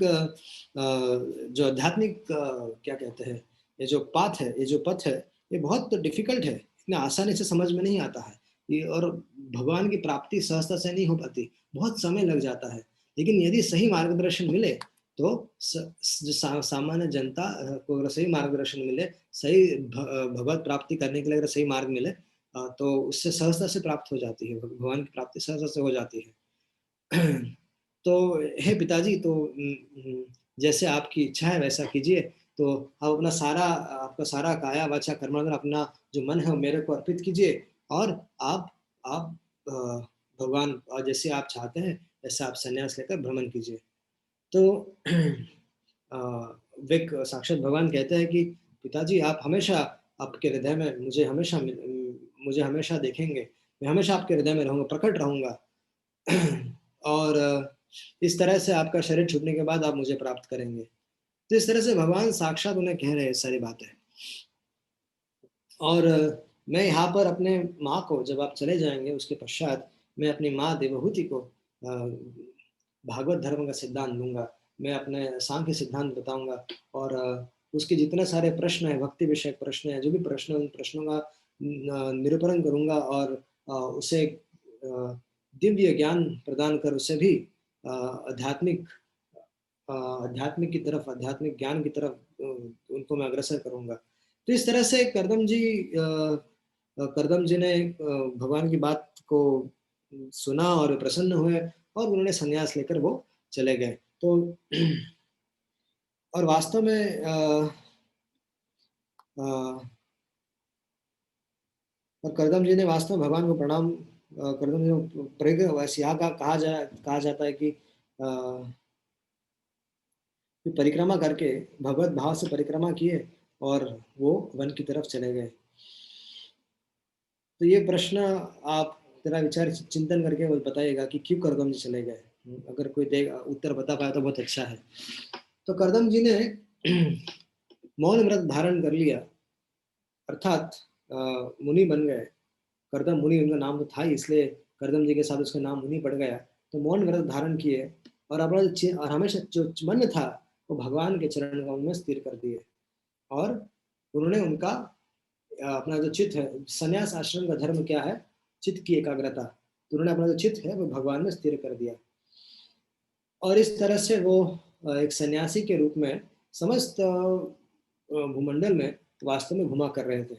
क्या कहते हैं, ये जो पाथ है, ये जो पथ है, ये बहुत डिफिकल्ट है, इतना आसानी से समझ में नहीं आता है ये। और भगवान की प्राप्ति सहजता से नहीं हो पाती, बहुत समय लग जाता है। लेकिन यदि सही मार्गदर्शन मिले तो जो सामान्य जनता को अगर सही मार्गदर्शन मिले, सही भगवत प्राप्ति करने के लिए अगर सही मार्ग मिले, तो उससे सहजता से प्राप्त हो जाती है, भगवान की प्राप्ति सहजता से हो जाती है। तो हे पिताजी, तो जैसे आपकी इच्छा है वैसा कीजिए। तो आप आपका सारा काया वाचा कर्म, अपना जो मन है वो मेरे को अर्पित कीजिए, और आप भगवान जैसे आप चाहते हैं वैसे आप संन्यास लेकर भ्रमण कीजिए। तो साक्षात भगवान कहते हैं कि पिताजी, आप हमेशा आपके हृदय में मुझे हमेशा देखेंगे, मैं हमेशा आपके हृदय में रहूंगा, प्रकट रहूंगा। और इस तरह से आपका शरीर छूटने के बाद आप मुझे प्राप्त करेंगे। तो इस तरह से भगवान साक्षात उन्हें कह रहे हैं सारी बातें। और मैं यहाँ पर अपने माँ को, जब आप चले जाएंगे उसके पश्चात, मैं अपनी माँ देवहूति को भागवत धर्म का सिद्धांत दूंगा, मैं अपने सांख्य सिद्धांत बताऊंगा, और उसके जितने सारे प्रश्न है, भक्ति विषयक प्रश्न है, जो भी प्रश्न, उन प्रश्नों का निरूपण करूंगा, और उसे दिव्य ज्ञान प्रदान कर उसे भी आध्यात्मिक आध्यात्मिक ज्ञान की तरफ उनको मैं अग्रसर करूंगा। तो इस तरह से करदम जी ने भगवान की बात को सुना और प्रसन्न हुए, और उन्होंने संन्यास लेकर वो चले गए। तो और वास्तव में और करदम जी ने वास्तव में भगवान को प्रणाम, करदम जी ने कहा जाता है कि परिक्रमा करके भगवत भाव से परिक्रमा किए और वो वन की तरफ चले गए। तो ये प्रश्न आप तेरा विचार चिंतन करके वो बताइएगा कि क्यों करदम जी चले गए। अगर कोई उत्तर बता पाया तो बहुत अच्छा है। तो करदम जी ने मौन व्रत धारण कर लिया, अर्थात मुनि बन गए। करदम मुनि उनका नाम तो था ही, इसलिए करदम जी के साथ उसका नाम मुनि पड़ गया। तो मौन व्रत धारण किए, और और हमेशा जो मन था वो भगवान के चरण कमल में स्थिर कर दिए, और उन्होंने उनका अपना जो चित्त है, संन्यास आश्रम का धर्म क्या है, चित्त की एकाग्रता, तो उन्होंने अपना जो चित्त है वो भगवान में स्थिर कर दिया। और इस तरह से वो एक सन्यासी के रूप में समस्त भूमंडल में वास्तव में घुमा कर रहे थे।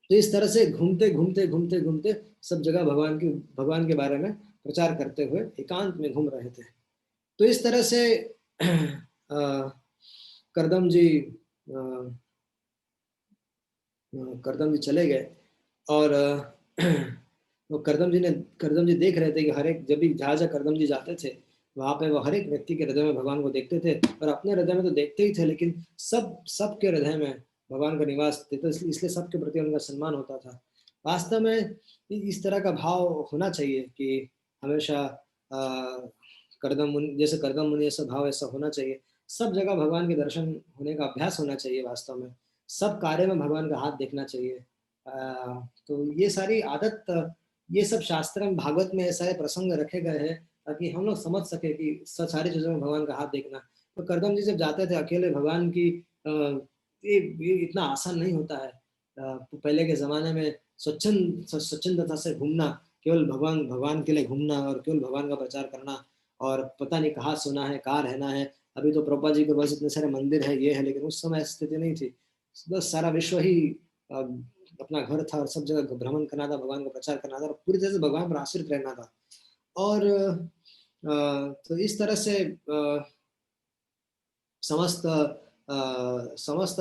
तो इस तरह से घूमते घूमते घूमते घूमते सब जगह भगवान के बारे में प्रचार करते हुए एकांत में घूम रहे थे। तो इस तरह से करदम जी करदम जी चले गए और वो करदम जी देख रहे थे कि हर एक, जब भी जहाँ जहाँ करदम जी जाते थे वहां पे वो हर एक व्यक्ति के हृदय में भगवान को देखते थे, और अपने हृदय में तो देखते ही थे, लेकिन सबके हृदय में भगवान का निवास थे, तो इसलिए सबके प्रति उनका सम्मान होता था। वास्तव में इस तरह का भाव होना चाहिए कि हमेशा जैसे करदम मुनि ऐसा भाव ऐसा होना चाहिए। सब जगह भगवान के दर्शन होने का अभ्यास होना चाहिए। वास्तव में सब कार्य में भगवान का हाथ देखना चाहिए। तो ये सारी आदत, ये सब शास्त्र में, भागवत में ऐसा प्रसंग रखे गए हैं ताकि हम लोग समझ सके कि सारी चीजों में भगवान का हाथ देखना। तो करदम जी जब जाते थे अकेले भगवान की, ये इतना आसान नहीं होता है। पहले के जमाने में स्वच्छंदता से घूमना, केवल भगवान भगवान के लिए घूमना और केवल भगवान का प्रचार करना, और पता नहीं कहाँ सोना है, कहाँ रहना है। अभी तो प्रभुपाद जी के पास इतने सारे मंदिर है, ये है, लेकिन उस समय स्थिति नहीं थी। बस सारा विश्व ही अपना घर था और सब जगह भ्रमण करना था, भगवान का प्रचार करना था और पूरी तरह से भगवान पर आश्रित रहना था। और तो इस तरह से समस्त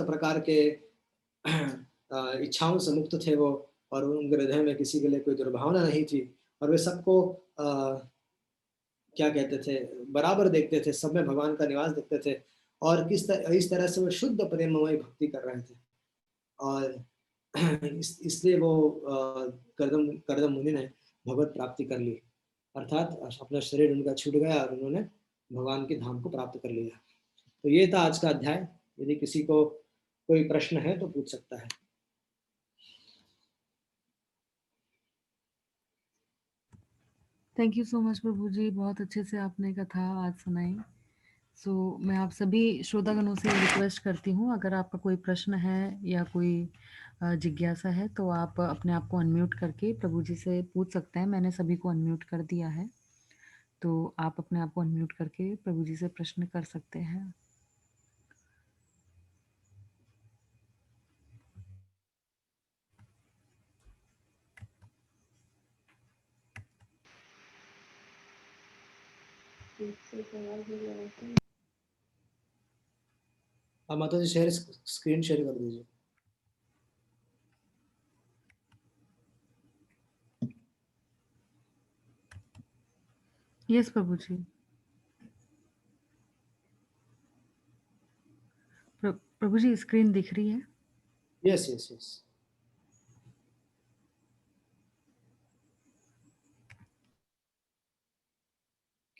प्रकार के इच्छाओं से मुक्त थे वो, और उनके हृदय में किसी के लिए कोई दुर्भावना नहीं थी, और वे सबको क्या कहते थे, बराबर देखते थे, सब में भगवान का निवास देखते थे, और इस तरह से वो शुद्ध प्रेममय भक्ति कर रहे थे। और इसलिए वो करदम करदम मुनि ने भगवत प्राप्ति कर ली, अर्थात अपना शरीर उनका छूट गया और उन्होंने भगवान के धाम को प्राप्त कर लिया। तो ये था आज का अध्याय। यदि किसी को कोई प्रश्न है तो पूछ सकता है। थैंक यू सो मच प्रभु जी, बहुत अच्छे से आपने कथा आज सुनाई। मैं आप सभी श्रोतागणों से रिक्वेस्ट करती हूँ, अगर आपका कोई प्रश्न है या कोई जिज्ञासा है तो आप अपने आप को अनम्यूट करके प्रभु जी से पूछ सकते हैं। मैंने सभी को अनम्यूट कर दिया है, तो आप अपने आप को अनम्यूट करके प्रभु जी से प्रश्न कर सकते हैं। आप माता जी स्क्रीन शेयर कर दीजिए। यस प्रभु जी। प्रभु जी स्क्रीन दिख रही है? Yes yes yes.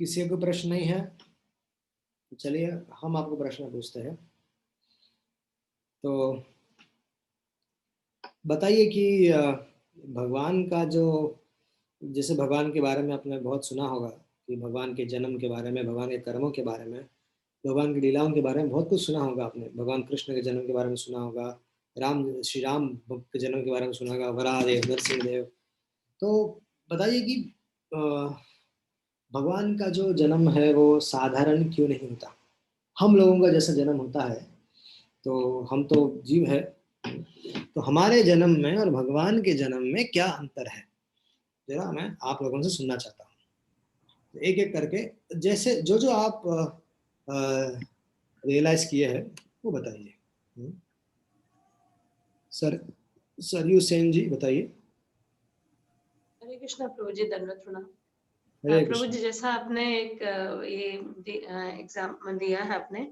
किसी को प्रश्न नहीं है तो चलिए हम आपको प्रश्न पूछते हैं। तो बताइए कि भगवान का जो, जैसे भगवान के बारे में आपने बहुत सुना होगा कि भगवान के जन्म के बारे में, भगवान के कर्मों के बारे में, भगवान की लीलाओं के बारे में बहुत कुछ सुना होगा आपने। भगवान कृष्ण के जन्म के बारे में सुना होगा, श्री राम के जन्म के बारे में सुना होगा, वराहदेव, नरसिंहदेव। तो बताइए कि अ, भगवान का जो जन्म है वो साधारण क्यों नहीं होता? हम लोगों का जैसा जन्म होता है, तो हम तो जीव है, तो हमारे जन्म में और भगवान के जन्म में क्या अंतर है, जरा मैं आप लोगों से सुनना चाहता हूँ। तो एक एक करके जैसे जो जो आप रियलाइज किए हैं वो बताइए। सर सरयू सेन जी बताइए। हरे कृष्णा प्रभु जी, दंडवत प्रणाम। हरे प्रभु कृष्ण। जी, जैसा आपने एक ये एग्जाम दिया है आपने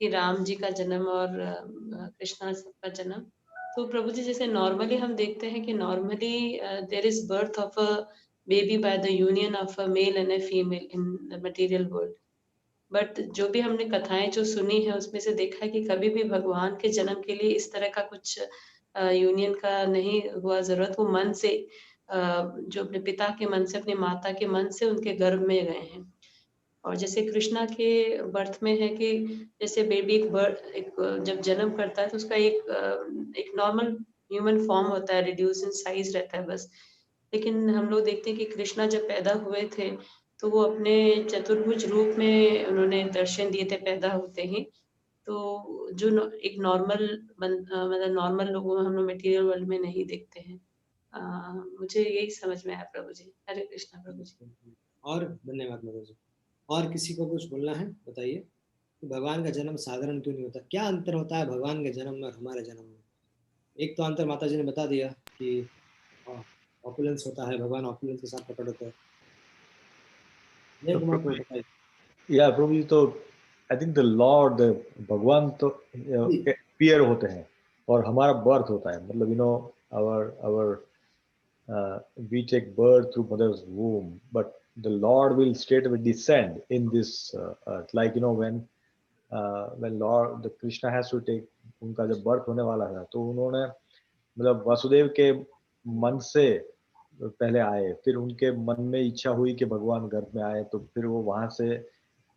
कि राम जी का जन्म और कृष्णा का जन्म, तो प्रभु जी जैसे नॉर्मली हम देखते हैं कि normally there is birth of a baby by the union of a male and a female in the material world. But जो भी हमने कथाएं जो सुनी है उसमें से देखा है कि कभी भी भगवान के जन्म के लिए इस तरह का कुछ यूनियन का नहीं हुआ जरूरत। वो मन से जो अपने पिता के मन से, अपनी माता के मन से उनके गर्भ में गए हैं। और जैसे कृष्णा के बर्थ में है कि जैसे बेबी एक जब जन्म करता है तो उसका एक नॉर्मल ह्यूमन फॉर्म होता है, रिड्यूस इन साइज रहता है बस। लेकिन हम लोग देखते हैं कि कृष्णा जब पैदा हुए थे तो वो अपने चतुर्भुज रूप में उन्होंने दर्शन दिए थे पैदा होते ही। तो जो एक नॉर्मल मतलब नॉर्मल लोगों में हम लोग मटेरियल वर्ल्ड में नहीं देखते हैं। मुझे यही समझ में आया प्रभु जी। हरे कृष्णा प्रभु जी। और धन्यवाद माता जी। और किसी को कुछ बोलना है बताइए कि भगवान का जन्म साधारण क्यों नहीं होता, क्या अंतर होता है भगवान के जन्म में और हमारे जन्म में। एक तो अंतर माता जी ने बता दिया कि ऑपुलेंस होता है, भगवान ऑपुलेंस के साथ प्रकट होता है। तो कुमार प्रभु को बताइए। या प्रभु जी, तो आई थिंक द लॉर्ड भगवान तो अपीयर होते हैं और हमारा बर्थ होता है, मतलब our we take birth through mother's womb, but the Lord will straightaway descend in this earth. Like when Lord the Krishna has to take, उनका जब बर्थ होने वाला था तो उन्होंने मतलब वसुदेव के मन से पहले आए, फिर उनके मन में इच्छा हुई कि भगवान गर्भ में आए, तो फिर वो वहां से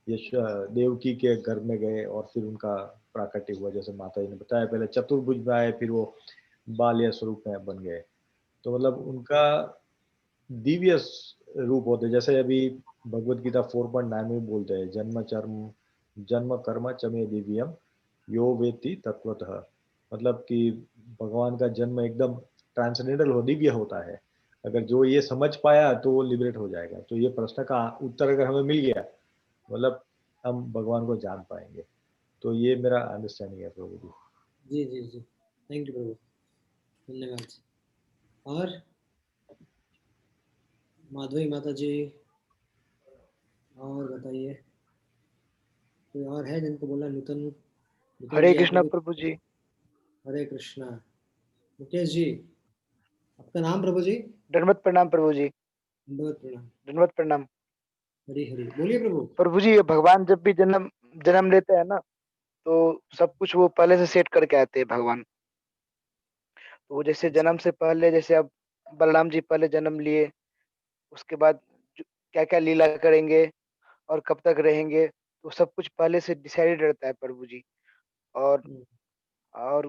देवकी के गर्भ में गए और फिर उनका प्राकट्य हुआ। जैसे माता जी ने बताया, पहले चतुर्भुज में आए, फिर वो बाल्य स्वरूप में बन गए। तो मतलब उनका दिव्य रूप होते, जैसे अभी भगवत गीता 4.9 में बोलते हैं, जन्म कर्म चमे दिव्यम यो वेत्ति तत्वतः। मतलब कि भगवान का जन्म एकदम ट्रांसेंडेंटल हो, दिव्य होता है। अगर जो ये समझ पाया तो वो लिबरेट हो जाएगा। तो ये प्रश्न का उत्तर अगर हमें मिल गया, मतलब हम भगवान को जान पाएंगे। तो ये मेरा अंडरस्टैंडिंग है प्रभु जी। जी जी जी, थैंक यू प्रभु, धन्यवाद। और माधवी माता जी, और बताइए, कोई और है जिनको बोला? नूतन हरे जी कृष्णा आपको? प्रभु जी। हरे कृष्णा। मुकेश जी, आपका नाम प्रभु जी? दंडवत प्रणाम प्रभु जी। दंडवत प्रणाम। दंडवत प्रणाम हरी हरी बोलिए प्रभु। प्रभु जी। भगवान जब भी जन्म लेते हैं ना, तो सब कुछ वो पहले से सेट करके आते हैं भगवान। तो वो जैसे जन्म से पहले, जैसे अब बलराम जी पहले जन्म लिए, उसके बाद क्या क्या लीला करेंगे और कब तक रहेंगे, तो सब कुछ पहले से डिसाइडेड रहता है प्रभु जी। और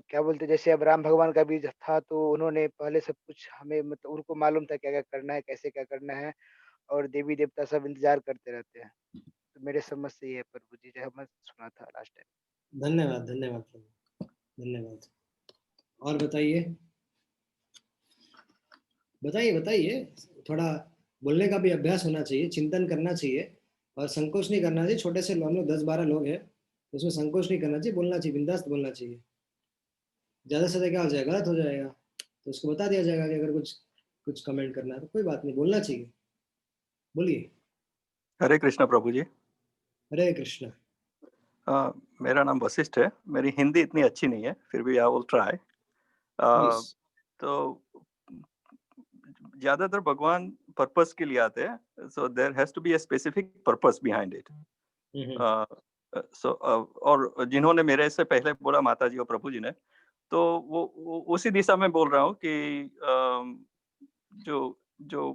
क्या बोलते, जैसे अब राम भगवान का भी था, तो उन्होंने पहले सब कुछ हमें, मतलब उनको मालूम था क्या क्या करना है, कैसे क्या करना है, और देवी देवता सब इंतजार करते रहते हैं। तो मेरे समझ से ये है प्रभु जी, जो मैं सुना था लास्ट टाइम। धन्यवाद धन्यवाद प्रभु, धन्यवाद। और बताइए बताइए बताइए, थोड़ा बोलने का भी अभ्यास होना चाहिए, चिंतन करना चाहिए और संकोच नहीं करना चाहिए। छोटे से हम लोग 10-12 लोग हैं, उसमें संकोच नहीं करना चाहिए, बोलना चाहिए, बिंदास बोलना चाहिए। ज़्यादा से ज़्यादा क्या हो जाएगा, गलत हो जाएगा तो उसको बता दिया जाएगा कि अगर कुछ कुछ कमेंट करना है तो कोई बात नहीं, बोलना चाहिए। बोलिए। हरे कृष्णा प्रभु जी। हरे कृष्णा। मेरा नाम वशिष्ठ है। मेरी हिंदी इतनी अच्छी नहीं है, फिर भी आई विल ट्राई। तो ज्यादातर भगवान पर्पस के लिए आते हैं, so there has to be a specific purpose behind it. और जिन्होंने मेरे से पहले बोला, माता जी और प्रभु जी ने, तो वो उसी दिशा में बोल रहा हूँ कि जो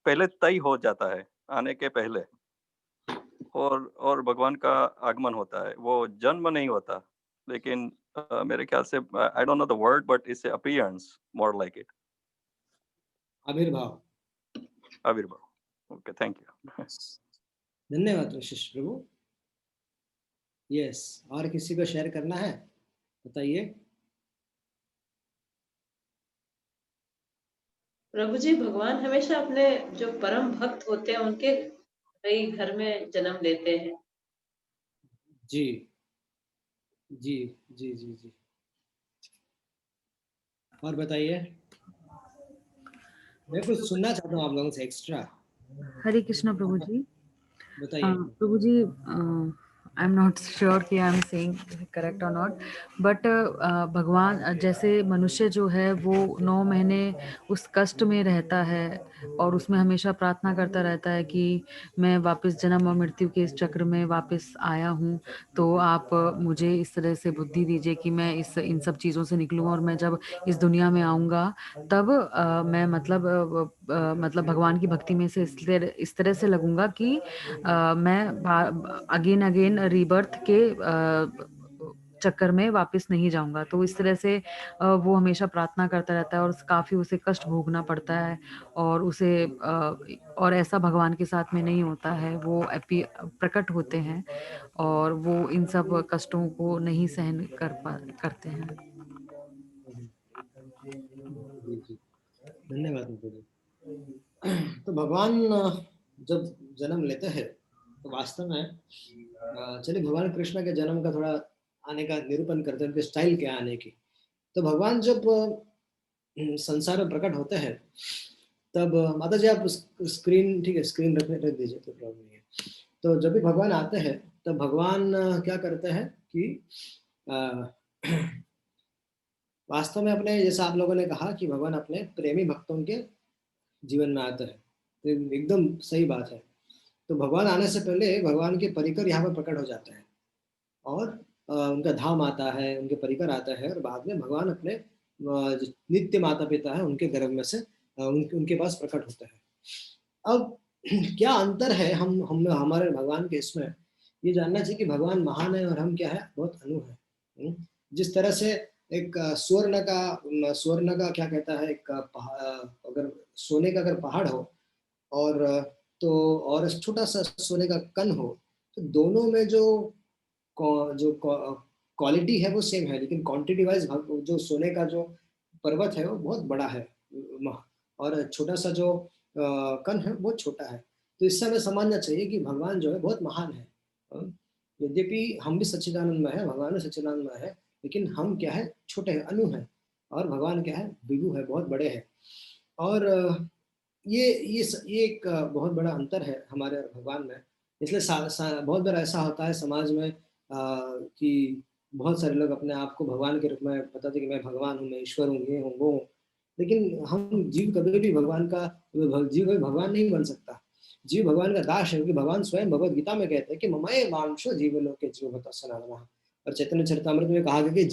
पहले तय हो जाता है आने के पहले, और भगवान का आगमन होता है, वो जन्म नहीं होता। लेकिन मेरे ख्याल से, I don't know the word, but it's appearance more like it. आविर्भाव। आविर्भाव। Okay, thank you. धन्यवाद वशिष्ठ प्रभु। यस, और किसी को शेयर करना है बताइए। प्रभु जी, भगवान हमेशा अपने जो परम भक्त होते हैं उनके कई घर में जन्म लेते हैं। जी जी जी जी जी। और बताइए, मैं कुछ सुनना चाहता हूँ आप लोगों से एक्स्ट्रा। हरे कृष्णा प्रभु जी। बताइए। प्रभु जी, आई एम नॉट श्योर कि आई एम सेइंग करेक्ट और नॉट, बट भगवान जैसे मनुष्य जो है वो 9 महीने उस कष्ट में रहता है और उसमें हमेशा प्रार्थना करता रहता है कि मैं वापस जन्म और मृत्यु के इस चक्र में वापस आया हूँ, तो आप मुझे इस तरह से बुद्धि दीजिए कि मैं इन सब चीज़ों से निकलूँ और मैं जब इस दुनिया में आऊँगा तब मैं मतलब भगवान की भक्ति में से इस तरह से लगूंगा कि मैं अगेन अगेन रीबर्थ के चक्कर में वापस नहीं जाऊंगा। तो इस तरह से वो हमेशा प्रार्थना करता रहता है और काफ़ी उसे कष्ट भोगना पड़ता है और उसे और ऐसा भगवान के साथ में नहीं होता है। वो प्रकट होते हैं और वो इन सब कष्टों को नहीं सहन करते हैं। जी जी, धन्यवाद प्रभु जी। तो भगवान जब जन्म लेते हैं तो वास्तव में चलिए भगवान कृष्ण के जन्म का थोड़ा आने का निरूपण करते हैं, उनके स्टाइल क्या आने की। तो भगवान जब संसार में प्रकट होते हैं तब माता जी आप स्क्रीन, ठीक है स्क्रीन रख दीजिए तो प्रॉब्लम नहीं है। तो जब भी भगवान आते हैं तब भगवान क्या करते हैं कि वास्तव में अपने, जैसा आप लोगों ने कहा कि भगवान अपने प्रेमी भक्तों के जीवन में आते हैं, तो एकदम सही बात है। तो भगवान आने से पहले भगवान के परिकर यहाँ पर प्रकट हो जाते हैं और उनका धाम आता है, उनके परिकर आता है और बाद में भगवान अपने जो नित्य माता पिता है उनके गर्भ में से उनके पास प्रकट होते हैं। अब क्या अंतर है हम हमारे भगवान के इसमें, ये जानना चाहिए कि भगवान महान है और हम क्या है, बहुत अनु है। जिस तरह से एक स्वर्ण का क्या कहता है, एक अगर सोने का अगर पहाड़ हो और तो और छोटा सा सोने का कण हो, तो दोनों में जो क्वालिटी है वो सेम है, लेकिन क्वांटिटी वाइज जो सोने का जो पर्वत है वो बहुत बड़ा है और छोटा सा जो कण है वो छोटा है। तो इससे हमें समझना चाहिए कि भगवान जो है बहुत महान है। यद्यपि हम भी सच्चिदानंदमय है, भगवान भी सच्चिदानंदमय है, लेकिन हम क्या है, छोटे हैं, अनु है, और भगवान क्या है, विभु है, बहुत बड़े हैं। और ये एक बहुत बड़ा अंतर है हमारे और भगवान में। इसलिए बहुत बार ऐसा होता है समाज में कि बहुत सारे लोग अपने आप को भगवान के रूप में बताते कि मैं भगवान हूँ, मैं ईश्वर हूँ, ये हूँ वो हूँ। लेकिन हम जीव कभी भी भगवान का जीव कभी भगवान नहीं बन सकता। जीव भगवान का दास है, क्योंकि भगवान स्वयं भगवद गीता में कहते हैं कि ममये वांशो जीवलोके जीवभूतो सनातनः। और चैतन्य चरितामृत में कहा गया कि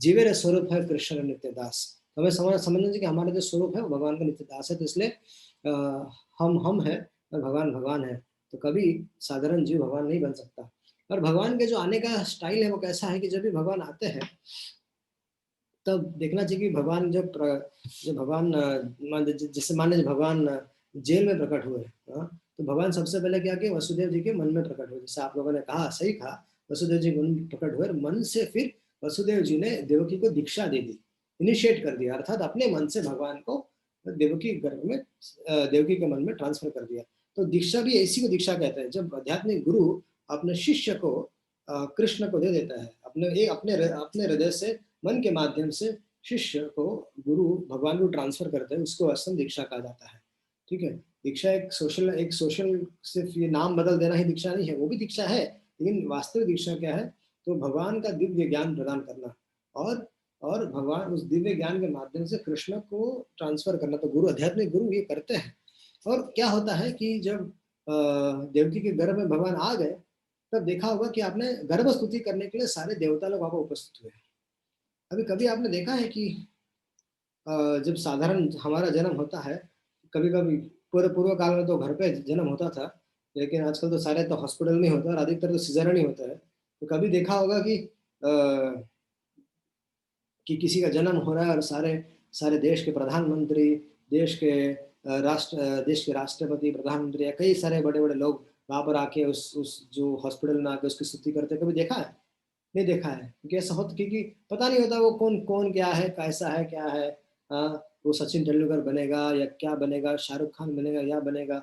जीवेर स्वरूप है कृष्ण नित्य दास। तो हमें समझना चाहिए कि हमारा जो स्वरूप है वो भगवान का नित्य दास है। तो इसलिए हम है और भगवान है, तो कभी साधारण जीव भगवान नहीं बन सकता। और भगवान के जो आने का स्टाइल है वो कैसा है कि जब भी भगवान आते हैं तब देखना चाहिए कि भगवान जब भगवान जैसे मान लीजिए भगवान जेल में प्रकट हुए, तो भगवान सबसे पहले क्या किया, वसुदेव जी के मन में प्रकट हुए। जैसे आप लोगों ने कहा, सही कहा, वसुदेव जी मन में प्रकट हुए, मन से फिर वसुदेव जी ने देवकी को दीक्षा दे दी, इनिशिएट कर दिया, अर्थात अपने मन से भगवान को देवकी गर्भ में देवकी के मन में ट्रांसफर कर दिया। तो दीक्षा भी इसी को दीक्षा कहते हैं, जब आध्यात्मिक गुरु अपने शिष्य को कृष्ण को दे देता है, अपने हृदय से मन के माध्यम से शिष्य को गुरु भगवान को ट्रांसफर करते हैं, उसको असल दीक्षा कहा जाता है। ठीक है, दीक्षा एक सोशल सिर्फ ये नाम बदल देना ही दीक्षा नहीं है, वो भी दीक्षा है, लेकिन वास्तविक दीक्षा क्या है, तो भगवान का दिव्य ज्ञान प्रदान करना और भगवान उस दिव्य ज्ञान के माध्यम से कृष्ण को ट्रांसफर करना। तो गुरु, आध्यात्मिक गुरु ये करते हैं। और क्या होता है कि जब देवकी के गर्भ में भगवान आ गए, तब देखा होगा कि आपने गर्भ स्तुति करने के लिए सारे देवता लोग वहां पर उपस्थित हुए। अभी कभी आपने देखा है कि जब साधारण हमारा जन्म होता है, कभी कभी पूर्व काल में तो घर पे जन्म होता था, लेकिन आजकल तो सारे तो हॉस्पिटल में होता है और अधिकतर तो सिजेरियन ही होता है। तो कभी देखा होगा कि किसी का जन्म हो रहा है और सारे देश के प्रधानमंत्री, देश के राष्ट्रपति, प्रधानमंत्री या कई सारे बड़े बड़े लोग वहां पर आके उस जो हॉस्पिटल में आके उसकी स्तुति करते। कभी देखा है? नहीं देखा है, क्योंकि ऐसा होता, क्योंकि पता नहीं होता वो कौन क्या है, कैसा है, क्या है। वो सचिन तेंदुलकर बनेगा या क्या बनेगा, शाहरुख खान बनेगा या बनेगा,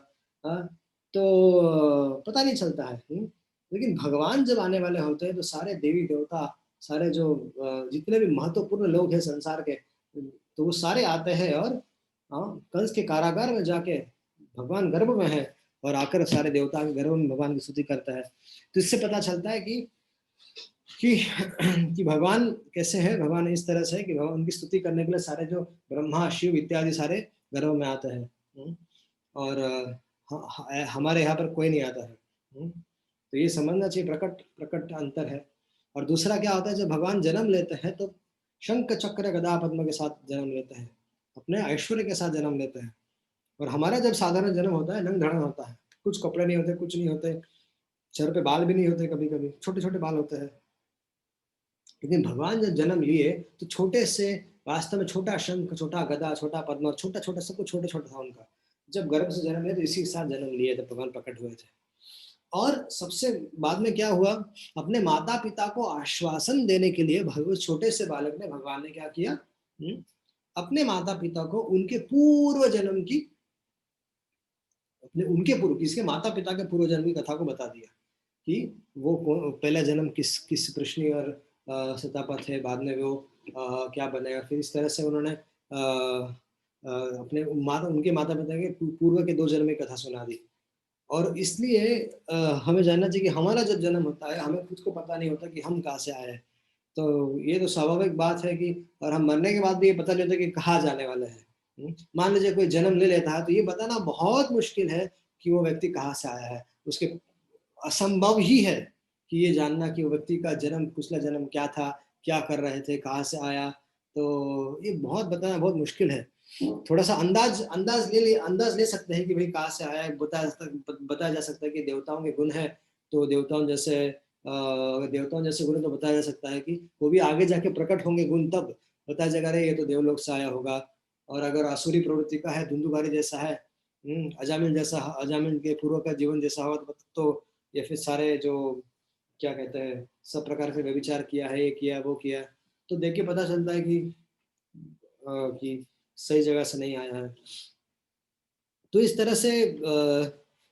तो पता नहीं चलता है। लेकिन भगवान जब आने वाले होते हैं तो सारे देवी देवता, सारे जो जितने भी महत्वपूर्ण लोग हैं संसार के, तो वो सारे आते हैं और कंस के कारागार में जाके, भगवान गर्भ में है और आकर सारे देवता के घरों में भगवान की स्तुति करता है। तो इससे पता चलता है कि भगवान कैसे है। भगवान इस तरह से है कि भगवान की स्तुति करने के लिए सारे जो ब्रह्मा शिव इत्यादि सारे घरों में आते हैं। और हमारे यहाँ पर कोई नहीं आता है। तो ये समझना चाहिए, प्रकट प्रकट अंतर है। और दूसरा क्या होता है, जब भगवान जन्म लेते हैं तो शंख चक्र गदा पद्म के साथ जन्म लेते हैं, अपने ऐश्वर्य के साथ जन्म लेते हैं। और हमारा जब साधारण जन्म होता है, नंग धड़न होता है, कुछ कपड़े नहीं होते, कुछ नहीं होते, सर पे बाल भी नहीं होते, कभी कभी छोटे छोटे बाल होते हैं। लेकिन भगवान जब जन्म लिए तो छोटे से, वास्तव में छोटा शंख, छोटा गदा, छोटा पद्म, छोटा छोटा सब कुछ छोटा छोटा था उनका। जब गर्भ से जन्म लिया तो इसी के साथ जन्म लिए जब भगवान प्रकट हुए थे। और सबसे बाद में क्या हुआ, अपने माता पिता को आश्वासन देने के लिए भगवान, छोटे से बालक ने, भगवान ने क्या किया, अपने माता पिता को उनके पूर्व जन्म की, उनके पूर्व, किसके माता पिता के पूर्व जन्म की कथा को बता दिया कि वो पहला जन्म किस कृष्ण और सतापा थे, बाद में वो क्या बने। और फिर इस तरह से उन्होंने अपने उनके माता पिता के पूर्व के 2 जन्म की कथा सुना दी। और इसलिए हमें जानना चाहिए कि हमारा जब जन्म होता है, हमें खुद को पता नहीं होता कि हम कहाँ से आए हैं। तो ये तो स्वाभाविक बात है कि, और हम मरने के बाद भी ये पता नहीं होता कि कहाँ जाने वाले हैं। मान लीजिए कोई जन्म ले लेता है तो ये बताना बहुत मुश्किल है कि वो व्यक्ति कहाँ से आया है। उसके असंभव ही है कि ये जानना कि वो व्यक्ति का जन्म, पिछला जन्म क्या था, क्या कर रहे थे, कहाँ से आया। तो ये बहुत बताना बहुत मुश्किल है। थोड़ा सा अंदाज ले सकते हैं कि भाई कहाँ से आया है, बताया जा सकता है कि देवताओं के गुण है, तो देवताओं जैसे गुण तो बताया जा सकता है कि वो भी आगे जाके प्रकट होंगे गुण, तब बताया जाएगा रे ये तो देवलोक से आया होगा। और अगर आसुरी प्रवृत्ति का है, धुंधुकारी जैसा है, अजामिल के पूर्व का जीवन जैसा होगा, तो या फिर सारे जो क्या कहते हैं, सब प्रकार से व्यभिचार किया है, ये किया वो किया, तो देख के पता चलता है कि सही जगह से नहीं आया है। तो इस तरह से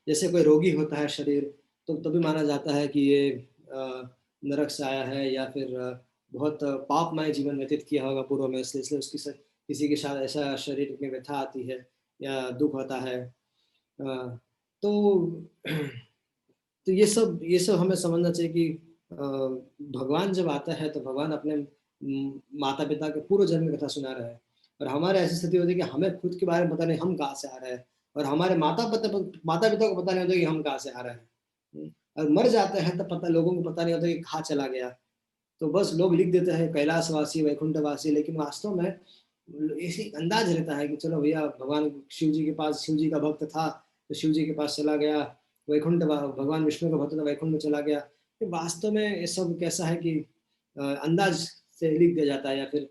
जैसे कोई रोगी होता है शरीर, तो तभी माना जाता है कि ये नरक से आया है, या फिर बहुत पापमय जीवन व्यतीत किया होगा पूर्व में, इसलिए उसकी किसी के साथ ऐसा शरीर में व्यथा आती है या दुख होता है। तो तो ये सब हमें समझना चाहिए कि भगवान जब आता है तो भगवान अपने माता पिता के पूर्व जन्म की कथा सुना रहा है। और हमारे ऐसी स्थिति होती है कि हमें खुद के बारे में पता नहीं हम कहाँ से आ रहे हैं, और हमारे माता पिता को पता नहीं होता कि हम कहाँ से आ रहे हैं। और मर जाते हैं तब लोगों को पता नहीं होता कि कहाँ चला गया। तो बस लोग लिख देते हैं कैलाशवासी, वैकुंठवासी, लेकिन वास्तव में ऐसी अंदाज रहता है कि चलो भैया भगवान शिव जी के पास, शिव जी का भक्त था तो शिव जी के पास चला गया, वैकुंठ, भगवान विष्णु का भक्त था, वैकुंठ में चला गया। वास्तव में ये सब कैसा है कि अंदाज से लिख दिया जाता है, या फिर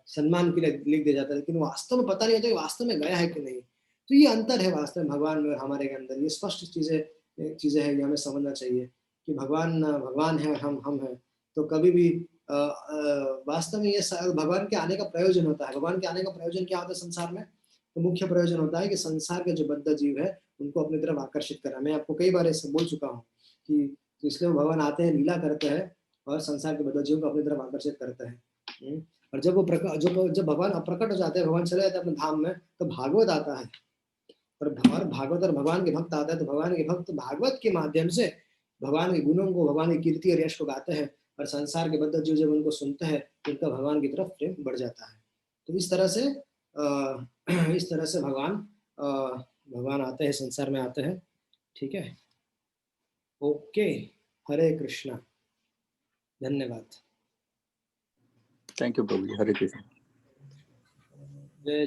सम्मान के लिए लिख दिया जाता है, लेकिन वास्तव में पता नहीं होता कि वास्तव में गया है कि नहीं। तो ये अंतर है वास्तव में भगवान में और हमारे के अंदर। ये स्पष्ट चीजें हैं, ये हमें समझना चाहिए कि भगवान है और हम हैं। तो कभी भी वास्तव में ये भगवान के आने का प्रयोजन होता है। भगवान के आने का प्रयोजन क्या होता है संसार में? तो मुख्य प्रयोजन होता है कि संसार के जो बद्ध जीव है उनको अपनी तरफ आकर्षित करना। मैं आपको कई बार ऐसे बोल चुका हूँ कि तो इसलिए भगवान आते हैं, लीला करते हैं और संसार के बद्ध जीवों को अपनी तरफ आकर्षित करते हैं। और जब जब भगवान अप्रकट हो जाते हैं, भगवान चले जाते हैं अपने धाम में, तो भागवत आता है। और भागवत और भगवान के भक्त आता है, तो भगवान के भक्त भागवत के माध्यम से भगवान के गुणों को, भगवान की कीर्ति और यश को गाते हैं। और संसार के बद्ध जीव जब उनको सुनते हैं तो उनका भगवान की तरफ प्रेम बढ़ जाता है। तो इस तरह से भगवान आते हैं, संसार में आते हैं। ठीक है, ओके, हरे कृष्णा, धन्यवाद। थैंक यू प्रभु जी, हरे कृष्ण। जय